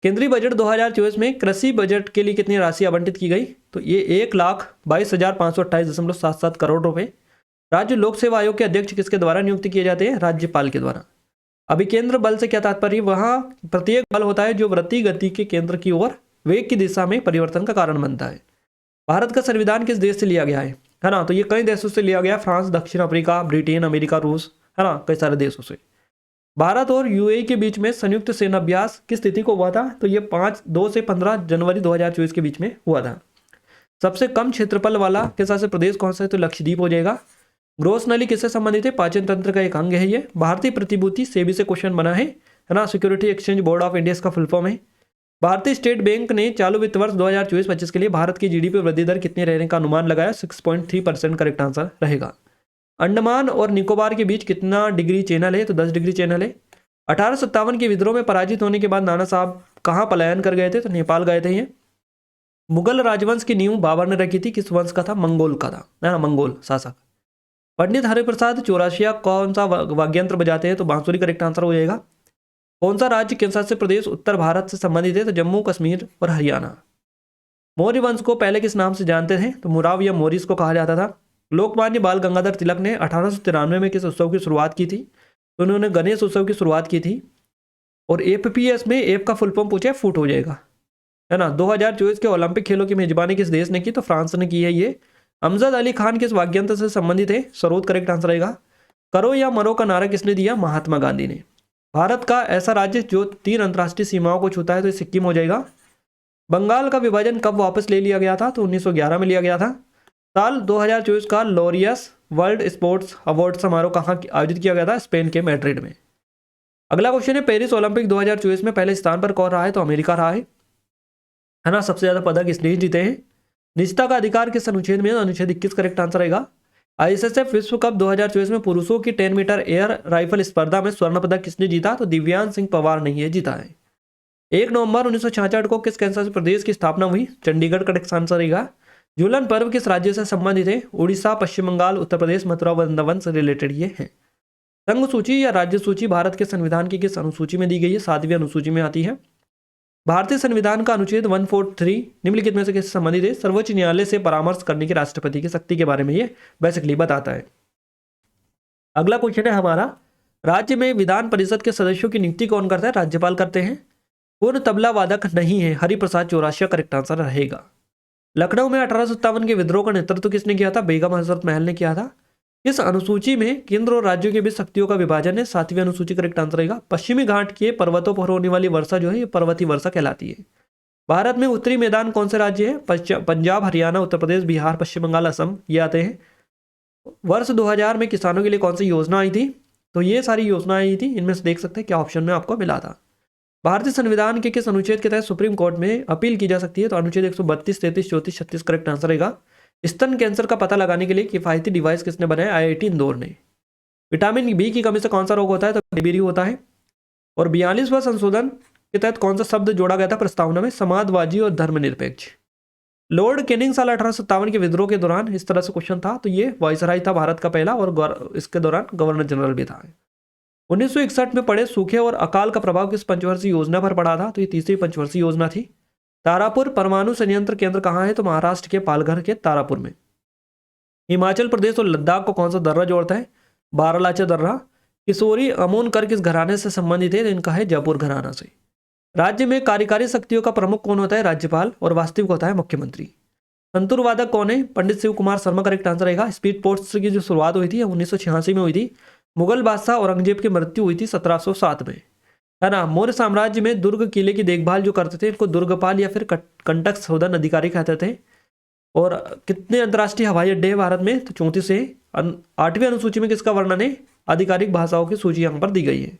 केंद्रीय बजट 2024 में कृषि बजट के लिए कितनी राशि आवंटित की गई, तो ये 1,22,528.77 करोड़ रुपए। राज्य लोक सेवा आयोग के अध्यक्ष किसके द्वारा नियुक्त किए जाते हैं, राज्यपाल के द्वारा। अभिकेंद्र बल से क्या तात्पर्य, वहां प्रत्येक बल होता है जो वृत्तीय गति के केंद्र की ओर वेग की दिशा में परिवर्तन का कारण बनता है। भारत का संविधान किस देश से लिया गया है ना, तो ये कई देशों से लिया गया, फ्रांस, दक्षिण अफ्रीका, ब्रिटेन, अमेरिका, रूस, है ना, कई सारे देशों से। भारत और यूएई के बीच में संयुक्त सेना अभ्यास किस तिथि को हुआ था, तो ये 2 से 15 जनवरी 2024 के बीच में हुआ था। सबसे कम क्षेत्रफल वाला केंद्रशासित प्रदेश कौन सा है, तो लक्षद्वीप हो जाएगा। ग्रोस नली किससे संबंधित है, पाचन तंत्र का एक अंग है ये। भारतीय प्रतिभूति सेबी से क्वेश्चन बना है ना, security exchange board of India इसका फुल फॉर्म है। भारतीय स्टेट बैंक ने चालू वित्त वर्ष 2024-25 के लिए भारत की जीडीपी वृद्धि दर कितने रहने का अनुमान लगाया, 6.3% करेक्ट आंसर रहेगा। अंडमान और निकोबार के बीच कितना डिग्री चैनल है, तो 10 डिग्री चैनल है। 1857 के विद्रोह में पराजित होने के बाद नाना साहब कहाँ पलायन कर गए थे, तो नेपाल गए थे ये। मुगल राजवंश की नींव बाबर ने रखी थी, किस वंश का था, मंगोल का था, ना, मंगोल शासक। पंडित हरिप्रसाद चौरासिया कौन सा वाद्ययंत्र बजाते हैं, तो बांसुरी करेक्ट आंसर हो जाएगा। कौन सा राज्य केंद्रशासित प्रदेश उत्तर भारत से संबंधित है, तो जम्मू कश्मीर और हरियाणा। मौर्य वंश को पहले किस नाम से जानते थे, तो मुराव या मोरिस को कहा जाता था। लोकमान्य बाल गंगाधर तिलक ने 1893 में किस उत्सव की शुरुआत की थी, तो उन्होंने गणेश उत्सव की शुरुआत की थी। और एफपीएस में एफ का फुल फॉर्म पूछे, फुट हो जाएगा, है ना। 2024 के ओलंपिक खेलों की मेजबानी किस देश ने की, तो फ्रांस ने की है ये। अमजद अली खान किस वाद्ययंत्र से संबंधित है, सरोद करेक्ट आंसर रहेगा। करो या मरो का नारा किसने दिया, महात्मा गांधी ने। भारत का ऐसा राज्य जो 3 अंतर्राष्ट्रीय सीमाओं को छूता है, तो सिक्किम हो जाएगा। बंगाल का विभाजन कब वापस ले लिया गया था, तो 1911 में लिया गया था। साल 2024 का लॉरियस वर्ल्ड स्पोर्ट्स अवार्ड समारोह कहाँ आयोजित किया गया था, स्पेन के मैड्रिड में। अगला क्वेश्चन है, पेरिस ओलंपिक 2024 में पहले स्थान पर कौन रहा है, तो अमेरिका रहा है ना। सबसे ज्यादा पदक इसने जीते हैं। निजता का अधिकार किस अनुच्छेद में, अनुच्छेद 21 करेक्ट आंसर रहेगा। आईएसएसएफ विश्व कप 2024 में पुरुषों की 10 मीटर एयर राइफल स्पर्धा में स्वर्ण पदक किसने जीता, तो दिव्यांश सिंह पवार ने यह जीता है। 1 नवंबर 1966 को किस केंद्रशासित प्रदेश की स्थापना हुई, चंडीगढ़ करेक्ट आंसर रहेगा। झूलन पर्व किस राज्य से संबंधित है, उड़ीसा, पश्चिम बंगाल, उत्तर प्रदेश, मथुरा वृंदावन से रिलेटेड ये है। संघ सूची या राज्य सूची भारत के संविधान की किस अनुसूची में दी गई है, 7वीं अनुसूची में आती है। भारतीय संविधान का अनुच्छेद 143 निम्नलिखित में से किससे संबंधित है, सर्वोच्च न्यायालय से परामर्श करने की राष्ट्रपति की शक्ति के बारे में ये बेसिकली बताता है। अगला क्वेश्चन है हमारा, राज्य में विधान परिषद के सदस्यों की नियुक्ति कौन करता है, राज्यपाल करते हैं। पूर्ण तबला वादक नहीं है, हरिप्रसाद चौरासिया करेक्ट आंसर रहेगा। लखनऊ में 1857 के विद्रोह का नेतृत्व किसने किया था, बेगम हजरत महल ने किया था। इस अनुसूची में केंद्र और राज्यों के बीच शक्तियों का विभाजन है, 7वीं अनुसूची करेक्ट आंसर रहेगा। पश्चिमी घाट के पर्वतों पर होने वाली वर्षा जो है ये पर्वतीय वर्षा कहलाती है। भारत में उत्तरी मैदान कौन से राज्य है, पंजाब, हरियाणा, उत्तर प्रदेश, बिहार, पश्चिम बंगाल, असम ये आते हैं। वर्ष 2000 में किसानों के लिए कौन सी योजना आई थी, तो ये सारी योजना आई थी, इनमें से देख सकते हैं क्या ऑप्शन में आपको मिला था। भारतीय संविधान के किस अनुच्छेद के तहत सुप्रीम कोर्ट में अपील की जा सकती है, तो अनुच्छेद 132, 33, 34, 36 करेक्ट आंसर रहेगा। स्तन कैंसर का पता लगाने के लिए किफायती डिवाइस किसने बनाया, आईआईटी इंदौर ने। विटामिन बी की कमी से कौन सा रोग होता है, तो डिबेरी होता है। और 42वां संशोधन के तहत कौन सा शब्द जोड़ा गया था प्रस्तावना में, समाजवादी और धर्मनिरपेक्ष। लॉर्ड कैनिंग साल 1857 के विद्रोह के दौरान, इस तरह से क्वेश्चन था, तो ये वायसराय था भारत का पहला, और इसके दौरान गवर्नर जनरल भी था। 1961 में पड़े सूखे और अकाल का प्रभाव किस पंचवर्षीय योजना पर पड़ा था? तो ये तीसरी पंचवर्षीय योजना थी। तारापुर परमाणु संयंत्र केंद्र कहाँ है? तो महाराष्ट्र के पालघर के तारापुर में। हिमाचल प्रदेश और लद्दाख को कौन सा दर्रा जोड़ता है? बारालाचा दर्रा। किशोरी अमोनकर किस घराने से संबंधित है? इनका है जयपुर घराना से। राज्य में कार्यकारी शक्तियों का प्रमुख कौन होता है? राज्यपाल, और वास्तविक होता है मुख्यमंत्री। संतूर वादक कौन है? पंडित शिव कुमार शर्मा करेक्ट आंसर रहेगा। स्पीड पोस्ट की जो शुरुआत हुई थी 1986 में हुई थी। मुगल बादशाह औरंगजेब की मृत्यु हुई थी 1707 में, है ना। मौर्य साम्राज्य में दुर्ग किले की देखभाल जो करते थे इनको दुर्गपाल या फिर कंटक शोधन अधिकारी कहते थे। और कितने अंतर्राष्ट्रीय हवाई अड्डे हैं भारत में? तो 34 है। 8वीं अनुसूची में किसका वर्णन है? आधिकारिक भाषाओं की सूची यहाँ पर दी गई है।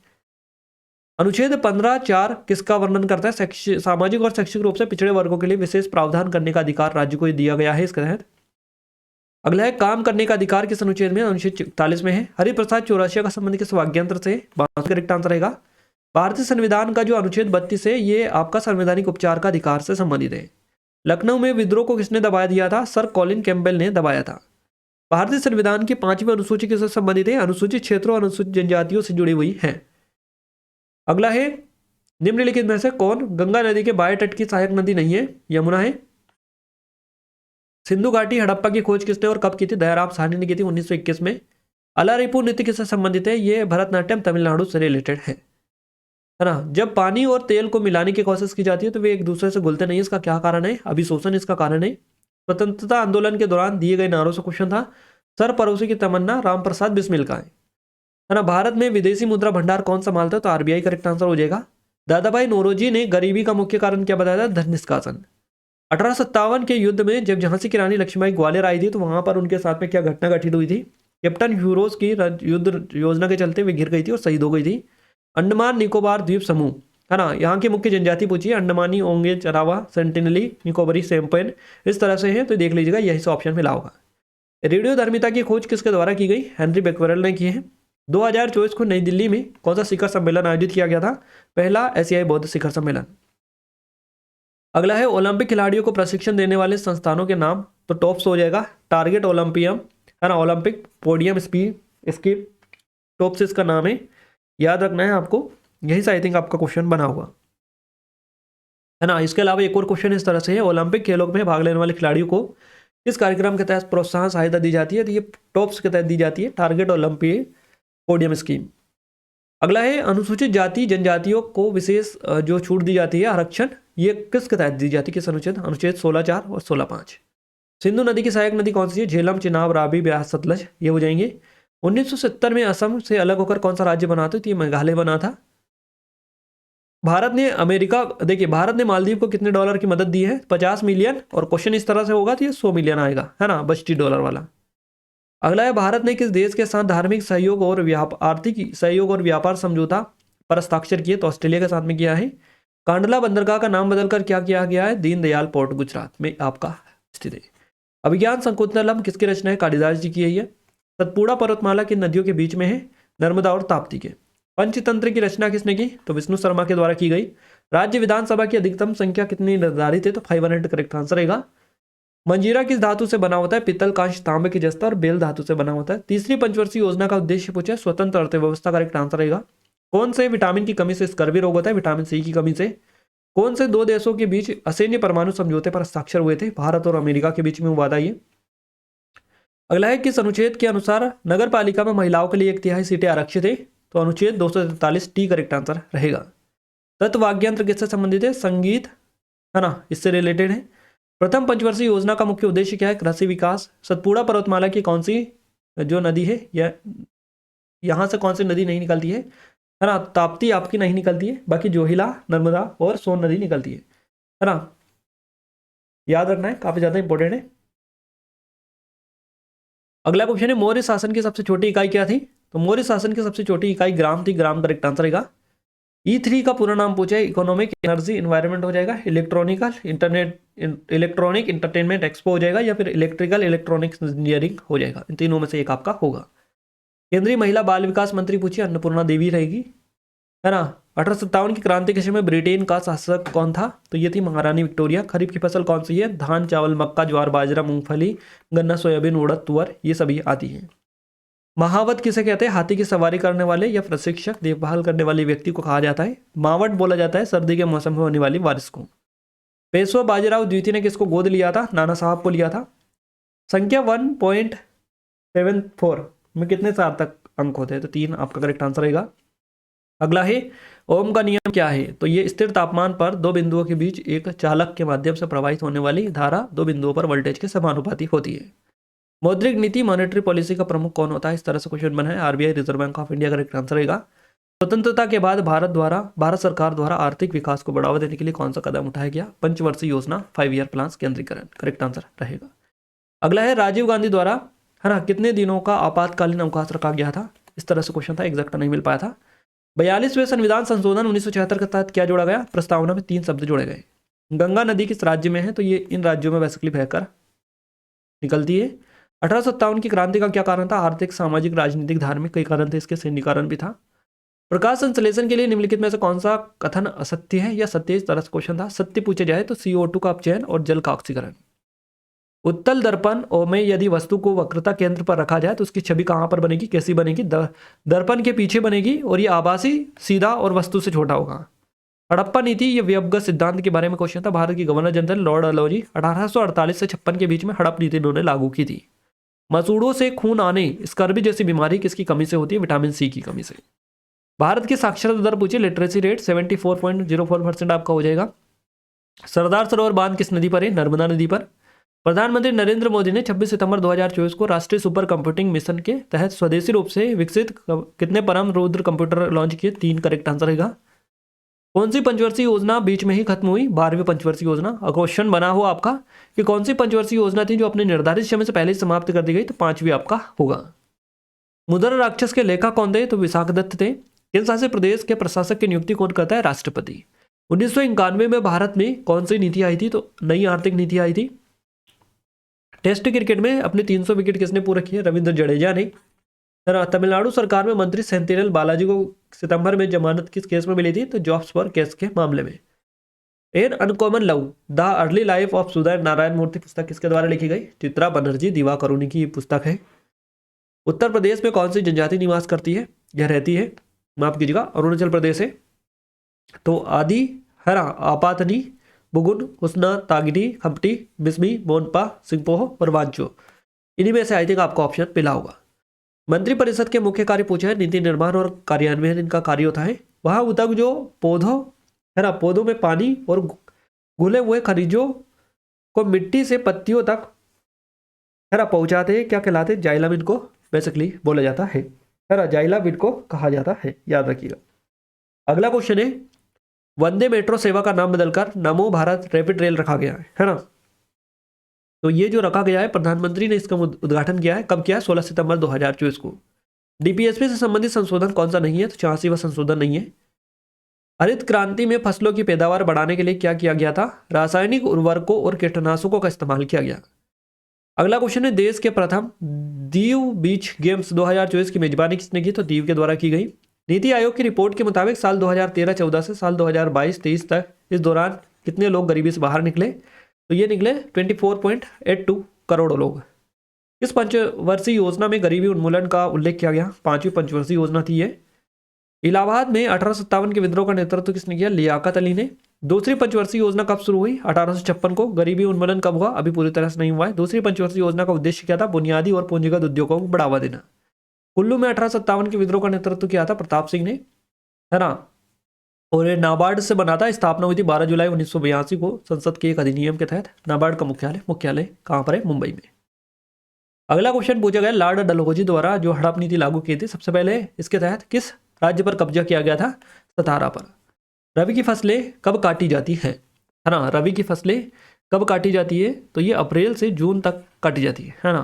अनुच्छेद 15(4) किसका वर्णन करता है? सामाजिक और शैक्षिक रूप से पिछड़े वर्गों के लिए विशेष प्रावधान करने का अधिकार राज्य को दिया गया है इसके तहत। अगला है काम करने का अधिकार किस अनुच्छेद में? अनुच्छेद 41 में है। हरिप्रसाद चौरसिया का संबंध किस वाग्यंत्र से? करेक्ट आंसर रहेगा। भारतीय संविधान का जो अनुच्छेद 32 है ये आपका संवैधानिक उपचार का अधिकार से संबंधित है। लखनऊ में विद्रोह को किसने दबाया दिया था? सर कॉलिन कैम्पबेल ने दबाया था। भारतीय संविधान की 5वीं अनुसूची किससे संबंधित है? अनुसूचित क्षेत्रों और अनुसूचित जनजातियों से जुड़ी हुई है। अगला है निम्नलिखित में से कौन गंगा नदी के बाएं तट की सहायक नदी नहीं है? यमुना है। सिंधु घाटी हड़प्पा की खोज किसने और कब की थी? दयाराम साहनी ने की थी 1921 में। अलारिपू नृत्य किससे संबंधित है? ये भरतनाट्यम तमिलनाडु से रिलेटेड है ना। जब पानी और तेल को मिलाने की कोशिश की जाती है तो वे एक दूसरे से घुलते नहीं, इसका क्या कारण है? अभिशोषण इसका कारण है। स्वतंत्रता आंदोलन के दौरान दिए गए नारों से क्वेश्चन था। सर पड़ोसी की तमन्ना राम प्रसाद बिस्मिल का है ना। भारत में विदेशी मुद्रा भंडार कौन संभालता है? तो आरबीआई करेक्ट आंसर हो जाएगा। दादाभाई नौरोजी ने गरीबी का मुख्य कारण क्या बताया था? धन निष्कासन। 1857 के युद्ध में जब झांसी की रानी लक्ष्मीबाई ग्वालियर आई थी तो वहां पर उनके साथ में क्या घटना घटित हुई थी? कैप्टन ह्यूरोज की युद्ध योजना के चलते वे गिर गई थी और शहीद हो गई थी। अंडमान निकोबार द्वीप समूह, है ना, यहाँ की मुख्य जनजाति पूछिए। अंडमानी, ओंगे, चरावा, सेंटिनली, निकोबरी, सेम्पेन, इस तरह से है, तो देख लीजिएगा यही से ऑप्शन मिला होगा। रेडियोधर्मिता की खोज किसके द्वारा की गई? हेनरी बेक्वेरेल ने की है। 2024 को नई दिल्ली में कौन सा शिखर सम्मेलन आयोजित किया गया था? पहला एशियाई बौद्ध शिखर सम्मेलन। अगला है ओलंपिक खिलाड़ियों को प्रशिक्षण देने वाले संस्थानों के नाम, तो टॉप्स हो जाएगा टारगेट ओलंपियम, है ना, ओलंपिक पोडियम स्कीप, टॉप्स इसका नाम है, याद रखना है आपको, यही से आई थिंक आपका क्वेश्चन बना हुआ है ना। इसके अलावा एक और क्वेश्चन इस तरह से है, ओलंपिक खेलों में भाग लेने वाले खिलाड़ियों को किस कार्यक्रम के तहत प्रोत्साहन सहायता दी जाती है? तो ये टॉप्स के तहत दी जाती है, टारगेट ओलंपिक पोडियम स्कीम। अगला है अनुसूचित जाति जनजातियों को विशेष जो छूट दी जाती है आरक्षण, ये किसके तहत दी जाती है? किस अनुच्छेद? अनुच्छेद 16(4) और 16(5). सिंधु नदी की सहायक नदी कौन सी है? झेलम, चिनाब, रावी, ब्यास, सतलज, ये हो जाएंगे। 1970 में असम से अलग होकर कौन सा राज्य बना था? तो ये मेघालय बना था। भारत ने देखिए भारत ने मालदीव को कितने डॉलर की मदद दी है? 50 मिलियन, और क्वेश्चन इस तरह से होगा तो ये 100 मिलियन आएगा, है ना, $50 वाला। अगला है भारत ने किस देश के साथ धार्मिक सहयोग और आर्थिक सहयोग और व्यापार समझौता पर हस्ताक्षर किए? तो ऑस्ट्रेलिया के साथ में किया है। कांडला बंदरगाह का नाम बदलकर क्या किया गया है? दीनदयाल पोर्ट गुजरात में आपका स्थित है। अभिज्ञान शकुंतलम किसकी रचना है? कालिदास जी की है ये। सतपुड़ा पर्वतमाला की नदियों के बीच में है? नर्मदा और ताप्ती के। पंचतंत्र की रचना किसने की? तो विष्णु शर्मा के द्वारा की गई। राज्य विधानसभा की अधिकतम संख्या कितनी निर्धारित है? तो 500 करेक्ट आंसर रहेगा। मंजीरा किस धातु से बना होता है? पित्तल, कांच, तांबे की जस्ता और बेल धातु से बना होता है। तीसरी पंचवर्षीय योजना का उद्देश्य पूछा, स्वतंत्र अर्थव्यवस्था करेक्ट आंसर रहेगा। कौन से विटामिन की कमी से स्कर्वी रोग होता है? विटामिन सी की कमी से। कौन से दो देशों के बीच असैन्य परमाणु समझौते पर हस्ताक्षर हुए थे? भारत और अमेरिका के बीच में हुआ था ये। अगला है किस अनुच्छेद के अनुसार नगर पालिका में महिलाओं के लिए 1/3 सीटें आरक्षित है? तो अनुच्छेद 243 टी करेक्ट आंसर रहेगा। तत्वाग्यंत्र किससे संबंधित है? संगीत, है ना, इससे रिलेटेड है। प्रथम पंचवर्षीय योजना का मुख्य उद्देश्य क्या है? कृषि विकास। सतपुड़ा पर्वतमाला की कौन सी जो नदी है, या यहाँ से कौन सी नदी नहीं निकलती है ना? ताप्ती आपकी नहीं निकलती है, बाकी जोहिला, नर्मदा और सोन नदी निकलती है ना, याद रखना है, काफी ज्यादा इंपॉर्टेंट है। अगला क्वेश्चन है मौर्य शासन की सबसे छोटी इकाई क्या थी? तो मौर्य शासन की सबसे छोटी इकाई ग्राम थी, ग्राम करेक्ट आंसर रहेगा। E3 का पूरा नाम पूछा है, इकोनॉमिक एनर्जी इन्वायरमेंट हो जाएगा, इलेक्ट्रॉनिक इंटरटेनमेंट एक्सपो हो जाएगा, या फिर इलेक्ट्रिकल इलेक्ट्रॉनिक्स इंजीनियरिंग हो जाएगा। इन तीनों में से एक आपका होगा। केंद्रीय महिला बाल विकास मंत्री पूछिए, अन्नपूर्णा देवी रहेगी। है ना। 1857 की क्रांति के समय में ब्रिटेन का शासक कौन था? तो ये थी महारानी विक्टोरिया। खरीफ की फसल कौन सी है? धान, चावल, मक्का, ज्वार, बाजरा, मूंगफली, गन्ना, सोयाबीन, उड़द, तुअर, ये सभी आती है। महावत किसे कहते हैं? हाथी की सवारी करने वाले या प्रशिक्षक देखभाल करने वाले व्यक्ति को कहा जाता है। मावट बोला जाता है सर्दी के मौसम में होने वाली बारिश को। पेशवा बाजीराव द्वितीय ने किसको गोद लिया था? नाना साहब को लिया था। संख्या 1.74 में कितने सार्थक अंक होते हैं? तो 3 आपका करेक्ट आंसर रहेगा। अगला है ओम का नियम क्या है? तो ये स्थिर तापमान पर दो बिंदुओं के बीच एक चालक के माध्यम से प्रवाहित होने वाली धारा दो बिंदुओं पर वोल्टेज के समानुपाती होती है। मौद्रिक नीति मॉनेटरी पॉलिसी का प्रमुख कौन होता है? इस तरह से क्वेश्चन बना है। RBI, reserve bank of India, correct answer रहेगा। स्वतंत्रता के बाद भारत सरकार द्वारा आर्थिक विकास को बढ़ावा देने के लिए कौन सा कदम उठाया गया? पंचवर्षीय योजना, 5 ईयर प्लान, केंद्रीकरण, करेक्ट आंसर रहेगा। अगला है राजीव गांधी द्वारा, है ना, कितने दिनों का आपातकालीन अवकाश रखा गया था? इस तरह से क्वेश्चन था, एग्जैक्ट नहीं मिल पाया था। 42वें संविधान संशोधन 1976 के तहत क्या जोड़ा गया? प्रस्तावना में 3 शब्द जोड़े गए। गंगा नदी किस राज्य में है? तो ये इन राज्यों में बेसिकली बहकर निकलती है। 1857 की क्रांति का क्या कारण था? आर्थिक, सामाजिक, राजनीतिक, धार्मिक, कई कारण थे, इसके सैन्यीकरण भी था। प्रकाश संश्लेषण के लिए निम्नलिखित में से कौन सा कथन असत्य है या सत्य? इस तरह से क्वेश्चन था। सत्य पूछे जाए तो CO2 का अपचयन और जल का ऑक्सीकरण। उत्तल दर्पण में यदि वस्तु को वक्रता केंद्र पर रखा जाए तो उसकी छवि कहां पर बनेगी, कैसी बनेगी? दर्पण के पीछे बनेगी और ये आभासी, सीधा और वस्तु से छोटा होगा। हड़प्पा नीति, ये व्यवगत सिद्धांत के बारे में क्वेश्चन था। भारत की गवर्नर जनरल लॉर्ड डलहौजी 1848 से 56 के बीच में हड़प नीति इन्होंने लागू की थी। मसूड़ों से खून आने, स्कर्वी जैसी बीमारी किसकी कमी से होती है? विटामिन सी की कमी से। भारत की साक्षरता दर पूछिए, लिटरेसी रेट 74.04% आपका हो जाएगा। सरदार सरोवर बांध किस नदी पर है? नर्मदा नदी पर। प्रधानमंत्री नरेंद्र मोदी ने 26 सितंबर 2024 को राष्ट्रीय सुपर कंप्यूटिंग मिशन के तहत स्वदेशी रूप से विकसित कितने परम रुद्र कंप्यूटर लॉन्च किए? 3 करेक्ट आंसर रहेगा। कौन सी पंचवर्षीय योजना बीच में ही खत्म हुई? 12वीं पंचवर्षीय योजना। क्वेश्चन बना हो आपका कि कौन सी पंचवर्षीय योजना थी जो अपने निर्धारित समय से पहले ही समाप्त कर दी गई? तो 5वीं आपका होगा। मुद्रा राक्षस के लेखक कौन थे? तो विशाखदत्त थे। केंद्र शासित प्रदेश के प्रशासक की नियुक्ति कौन करता है? राष्ट्रपति। 1991 में भारत में कौन सी नीति आई थी? तो नई आर्थिक नीति आई थी। टेस्ट क्रिकेट में अपने 300 विकेट किसने पूरे किए? रविंद्र जडेजा ने। तमिलनाडु सरकार में मंत्री सेंथिल बालाजी को सितंबर में जमानत किस केस में मिली थी? तो जॉब्स पर केस के मामले में। An uncommon love, the early life of Sudha Narayana Murthy पुस्तक किसके द्वारा लिखी गई? चित्रा बनर्जी दिवाकरुणी की पुस्तक है। उत्तर प्रदेश में कौन सी जनजाति निवास करती है या रहती है? माफ कीजिएगा, अरुणाचल प्रदेश है। तो आदि, है ना, आपातनी, बुगुन, हुस्ना, तागिनी, खम्पटी, बिस्मी, मोनपा, सिंगपोह और वांचो, इन्हीं में से आई थिंक आपका ऑप्शन मिला होगा। मंत्रिपरिषद के मुख्य कार्य पूछा है। नीति निर्माण और कार्यान्वयन इनका कार्य होता है। वहां तक जो पौधों, है ना, पौधों में पानी और घुले हुए खनिजों को मिट्टी से पत्तियों तक, है ना, पहुंचाते हैं, क्या कहलाते हैं? जाइलम इनको बेसिकली बोला जाता है ना, जाइलम इनको कहा जाता है, याद रखिएगा। अगला क्वेश्चन है, वंदे मेट्रो सेवा का नाम बदलकर नमो भारत रैपिड रेल रखा गया है ना। तो ये जो रखा गया है, प्रधानमंत्री ने इसका उद्घाटन किया है। कब किया है? 16 सितंबर 2024 को। डीपीएसपी से संबंधित संशोधन कौन सा नहीं है? तो 86वां संशोधन नहीं है। हरित क्रांति में फसलों की पैदावार बढ़ाने के लिए क्या किया गया था? रासायनिक उर्वरकों और कीटनाशकों का इस्तेमाल किया गया। अगला क्वेश्चन है, देश के प्रथम दीव बीच गेम्स 2024 की मेजबानी किसने की? तो दीव के द्वारा की गई। नीति आयोग की रिपोर्ट के मुताबिक साल 2013-14 से साल 2022-23 तक इस दौरान कितने लोग गरीबी से बाहर निकले? तो ये निकले 24.82 करोड़ लोग। इस पंचवर्षीय योजना में गरीबी उन्मूलन का उल्लेख किया गया। 5वीं पंचवर्षीय योजना थी ये। इलाहाबाद में 1857 के विद्रोह का नेतृत्व किसने किया? लियाकत अली ने। दूसरी पंचवर्षीय योजना कब शुरू हुई? 1856 को। गरीबी उन्मूलन कब हुआ? अभी पूरी तरह से नहीं हुआ है। दूसरी पंचवर्षीय योजना का उद्देश्य क्या था? बुनियादी और पूंजीगत उद्योगों को बढ़ावा देना। कुल्लू में 1857 के विद्रोह का नेतृत्व किया था प्रताप सिंह ने, है ना, और ये नाबार्ड से बना था। स्थापना हुई थी 12 जुलाई 1982 को संसद के एक अधिनियम के तहत। नाबार्ड का मुख्यालय कहाँ पर है? मुंबई में। अगला क्वेश्चन पूछा गया, लॉर्ड डलहौजी द्वारा जो हड़प नीति लागू की थी, सबसे पहले इसके तहत किस राज्य पर कब्जा किया गया था? सतारा पर। रबी की फसलें कब काटी जाती है ना? रबी की फसलें कब काटी जाती है? तो ये अप्रैल से जून तक काटी जाती है ना।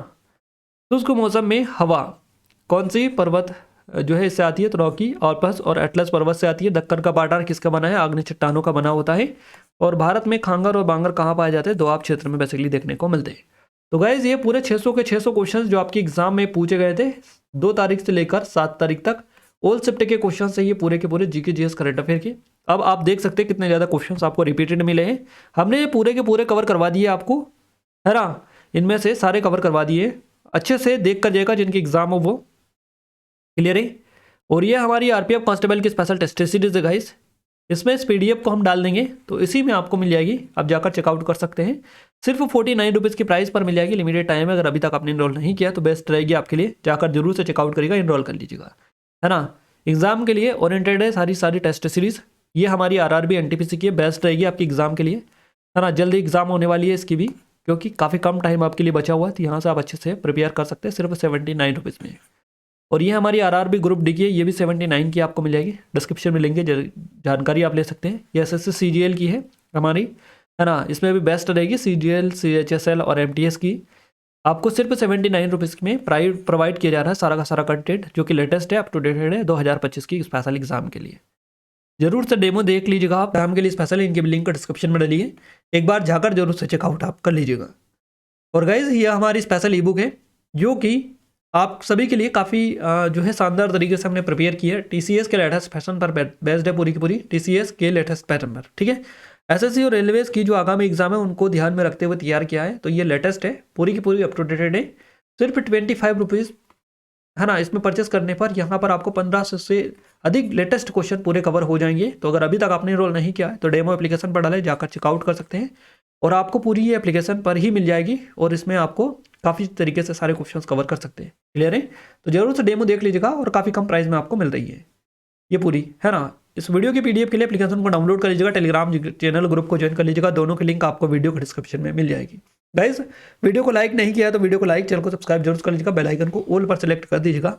शुष्क मौसम में हवा कौन सी पर्वत जो है इससे आती है? तो रॉकी, ऑल्पस और एटलस पर्वत से आती है। दक्कन का पठार किसका बना है? आग्नेय चट्टानों का बना होता है। और भारत में खांगर और बांगर कहाँ पाए जाते हैं? दोआब क्षेत्र में बेसिकली देखने को मिलते हैं। तो गाइज ये पूरे 600 के 600 क्वेश्चन जो आपके एग्जाम में पूछे गए थे 2 तारीख से लेकर 7 तारीख तक, ऑल शिफ्ट के क्वेश्चन है ये पूरे के पूरे जीके जीएस करंट अफेयर के। अब आप देख सकते हैं कितने ज़्यादा क्वेश्चंस आपको रिपीटेड मिले हैं। हमने ये पूरे के पूरे कवर करवा दिए आपको, है ना, इनमें से सारे कवर करवा दिए। अच्छे से देख कर जाएगा जिनकी एग्जाम हो वो, क्लियर है। और ये हमारी आरपीएफ कांस्टेबल की स्पेशल टेस्ट सीरीज है गाइस, इसमें इस पीडीएफ को हम डाल देंगे तो इसी में आपको मिल जाएगी, आप जाकर चेकआउट कर सकते हैं। सिर्फ 49 रुपीज़ की प्राइस पर मिल जाएगी, लिमिटेड टाइम है। अगर अभी तक आपने इनरोल नहीं किया तो बेस्ट रहेगी आपके लिए, जाकर जरूर से चेकआउट करिएगा, इनरोल कर लीजिएगा, है ना। एग्जाम के लिए ओरिएंटेड है सारी टेस्ट सीरीज। ये हमारी आरआरबी एनटीपीसी की बेस्ट रहेगी आपकी एग्जाम के लिए, है ना। जल्दी एग्जाम होने वाली है इसकी भी, क्योंकि काफ़ी कम टाइम आपके लिए बचा हुआ है, तो यहाँ से आप अच्छे से प्रिपेयर कर सकते हैं सिर्फ 79 रुपीज़ में। और ये हमारी आरआरबी ग्रुप डी की है, ये भी 79 की आपको मिल जाएगी, डिस्क्रिप्शन में लिंक है, जानकारी आप ले सकते हैं। ये एसएससी सीजीएल की है हमारी, है ना, इसमें भी बेस्ट रहेगी सीजीएल, सीएचएसएल और एमटीएस की। आपको सिर्फ 79 रुपीज़ में प्रोवाइड किया जा रहा है सारा का सारा कंटेंट, जो कि लेटेस्ट है, अप टू डेट है 2025 की स्पेशल एग्जाम के लिए। जरूर से डेमो देख लीजिएगा आप, एग्जाम के लिए स्पेशल इनके लिंक डिस्क्रिप्शन में डालिए, एक बार जाकर जरूर से चेकआउट आप कर लीजिएगा। और गाइज ये हमारी स्पेशल ई बुक है, जो कि आप सभी के लिए काफ़ी जो है शानदार तरीके से हमने प्रिपेयर की है। टीसीएस के लेटेस्ट फैशन पर बेस्ड है पूरी की पूरी, टीसीएस के लेटेस्ट पैटर्न पर, ठीक है। एसएससी और रेलवेज की जो आगामी एग्जाम है उनको ध्यान में रखते हुए तैयार किया है, तो ये लेटेस्ट है पूरी की पूरी, अप टू डेटेड है। सिर्फ 25 रुपीज़, है ना, इसमें परचेस करने पर यहाँ पर आपको 1500 से अधिक लेटेस्ट क्वेश्चन पूरे कवर हो जाएंगे। तो अगर अभी तक आपने एनरोल नहीं किया है तो डेमो एप्लीकेशन पर डालें, जाकर चेकआउट कर सकते हैं, और आपको पूरी ये एप्लीकेशन पर ही मिल जाएगी, और इसमें आपको काफ़ी तरीके से सारे क्वेश्चंस कवर कर सकते हैं, क्लियर है। तो जरूर से डेमो देख लीजिएगा, और काफ़ी कम प्राइस में आपको मिल रही है ये पूरी, है ना। इस वीडियो की पीडीएफ के लिए एप्लीकेशन को डाउनलोड कर लीजिएगा, टेलीग्राम चैनल ग्रुप को ज्वाइन कर लीजिएगा, दोनों की लिंक आपको वीडियो के डिस्क्रिप्शन में मिल जाएगी। गाइस वीडियो को लाइक नहीं किया तो वीडियो को लाइक, चैनल को सब्सक्राइब जरूर कर लीजिएगा, बेल आइकन को ऑल पर सेलेक्ट कर दीजिएगा,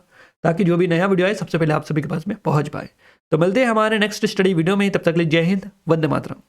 ताकि जो भी नया वीडियो आए सबसे पहले आप सभी के पास में पहुंच पाए। तो मिलते हैं हमारे नेक्स्ट स्टडी वीडियो में, तब तक के लिए जय हिंद, वंदे मातरम।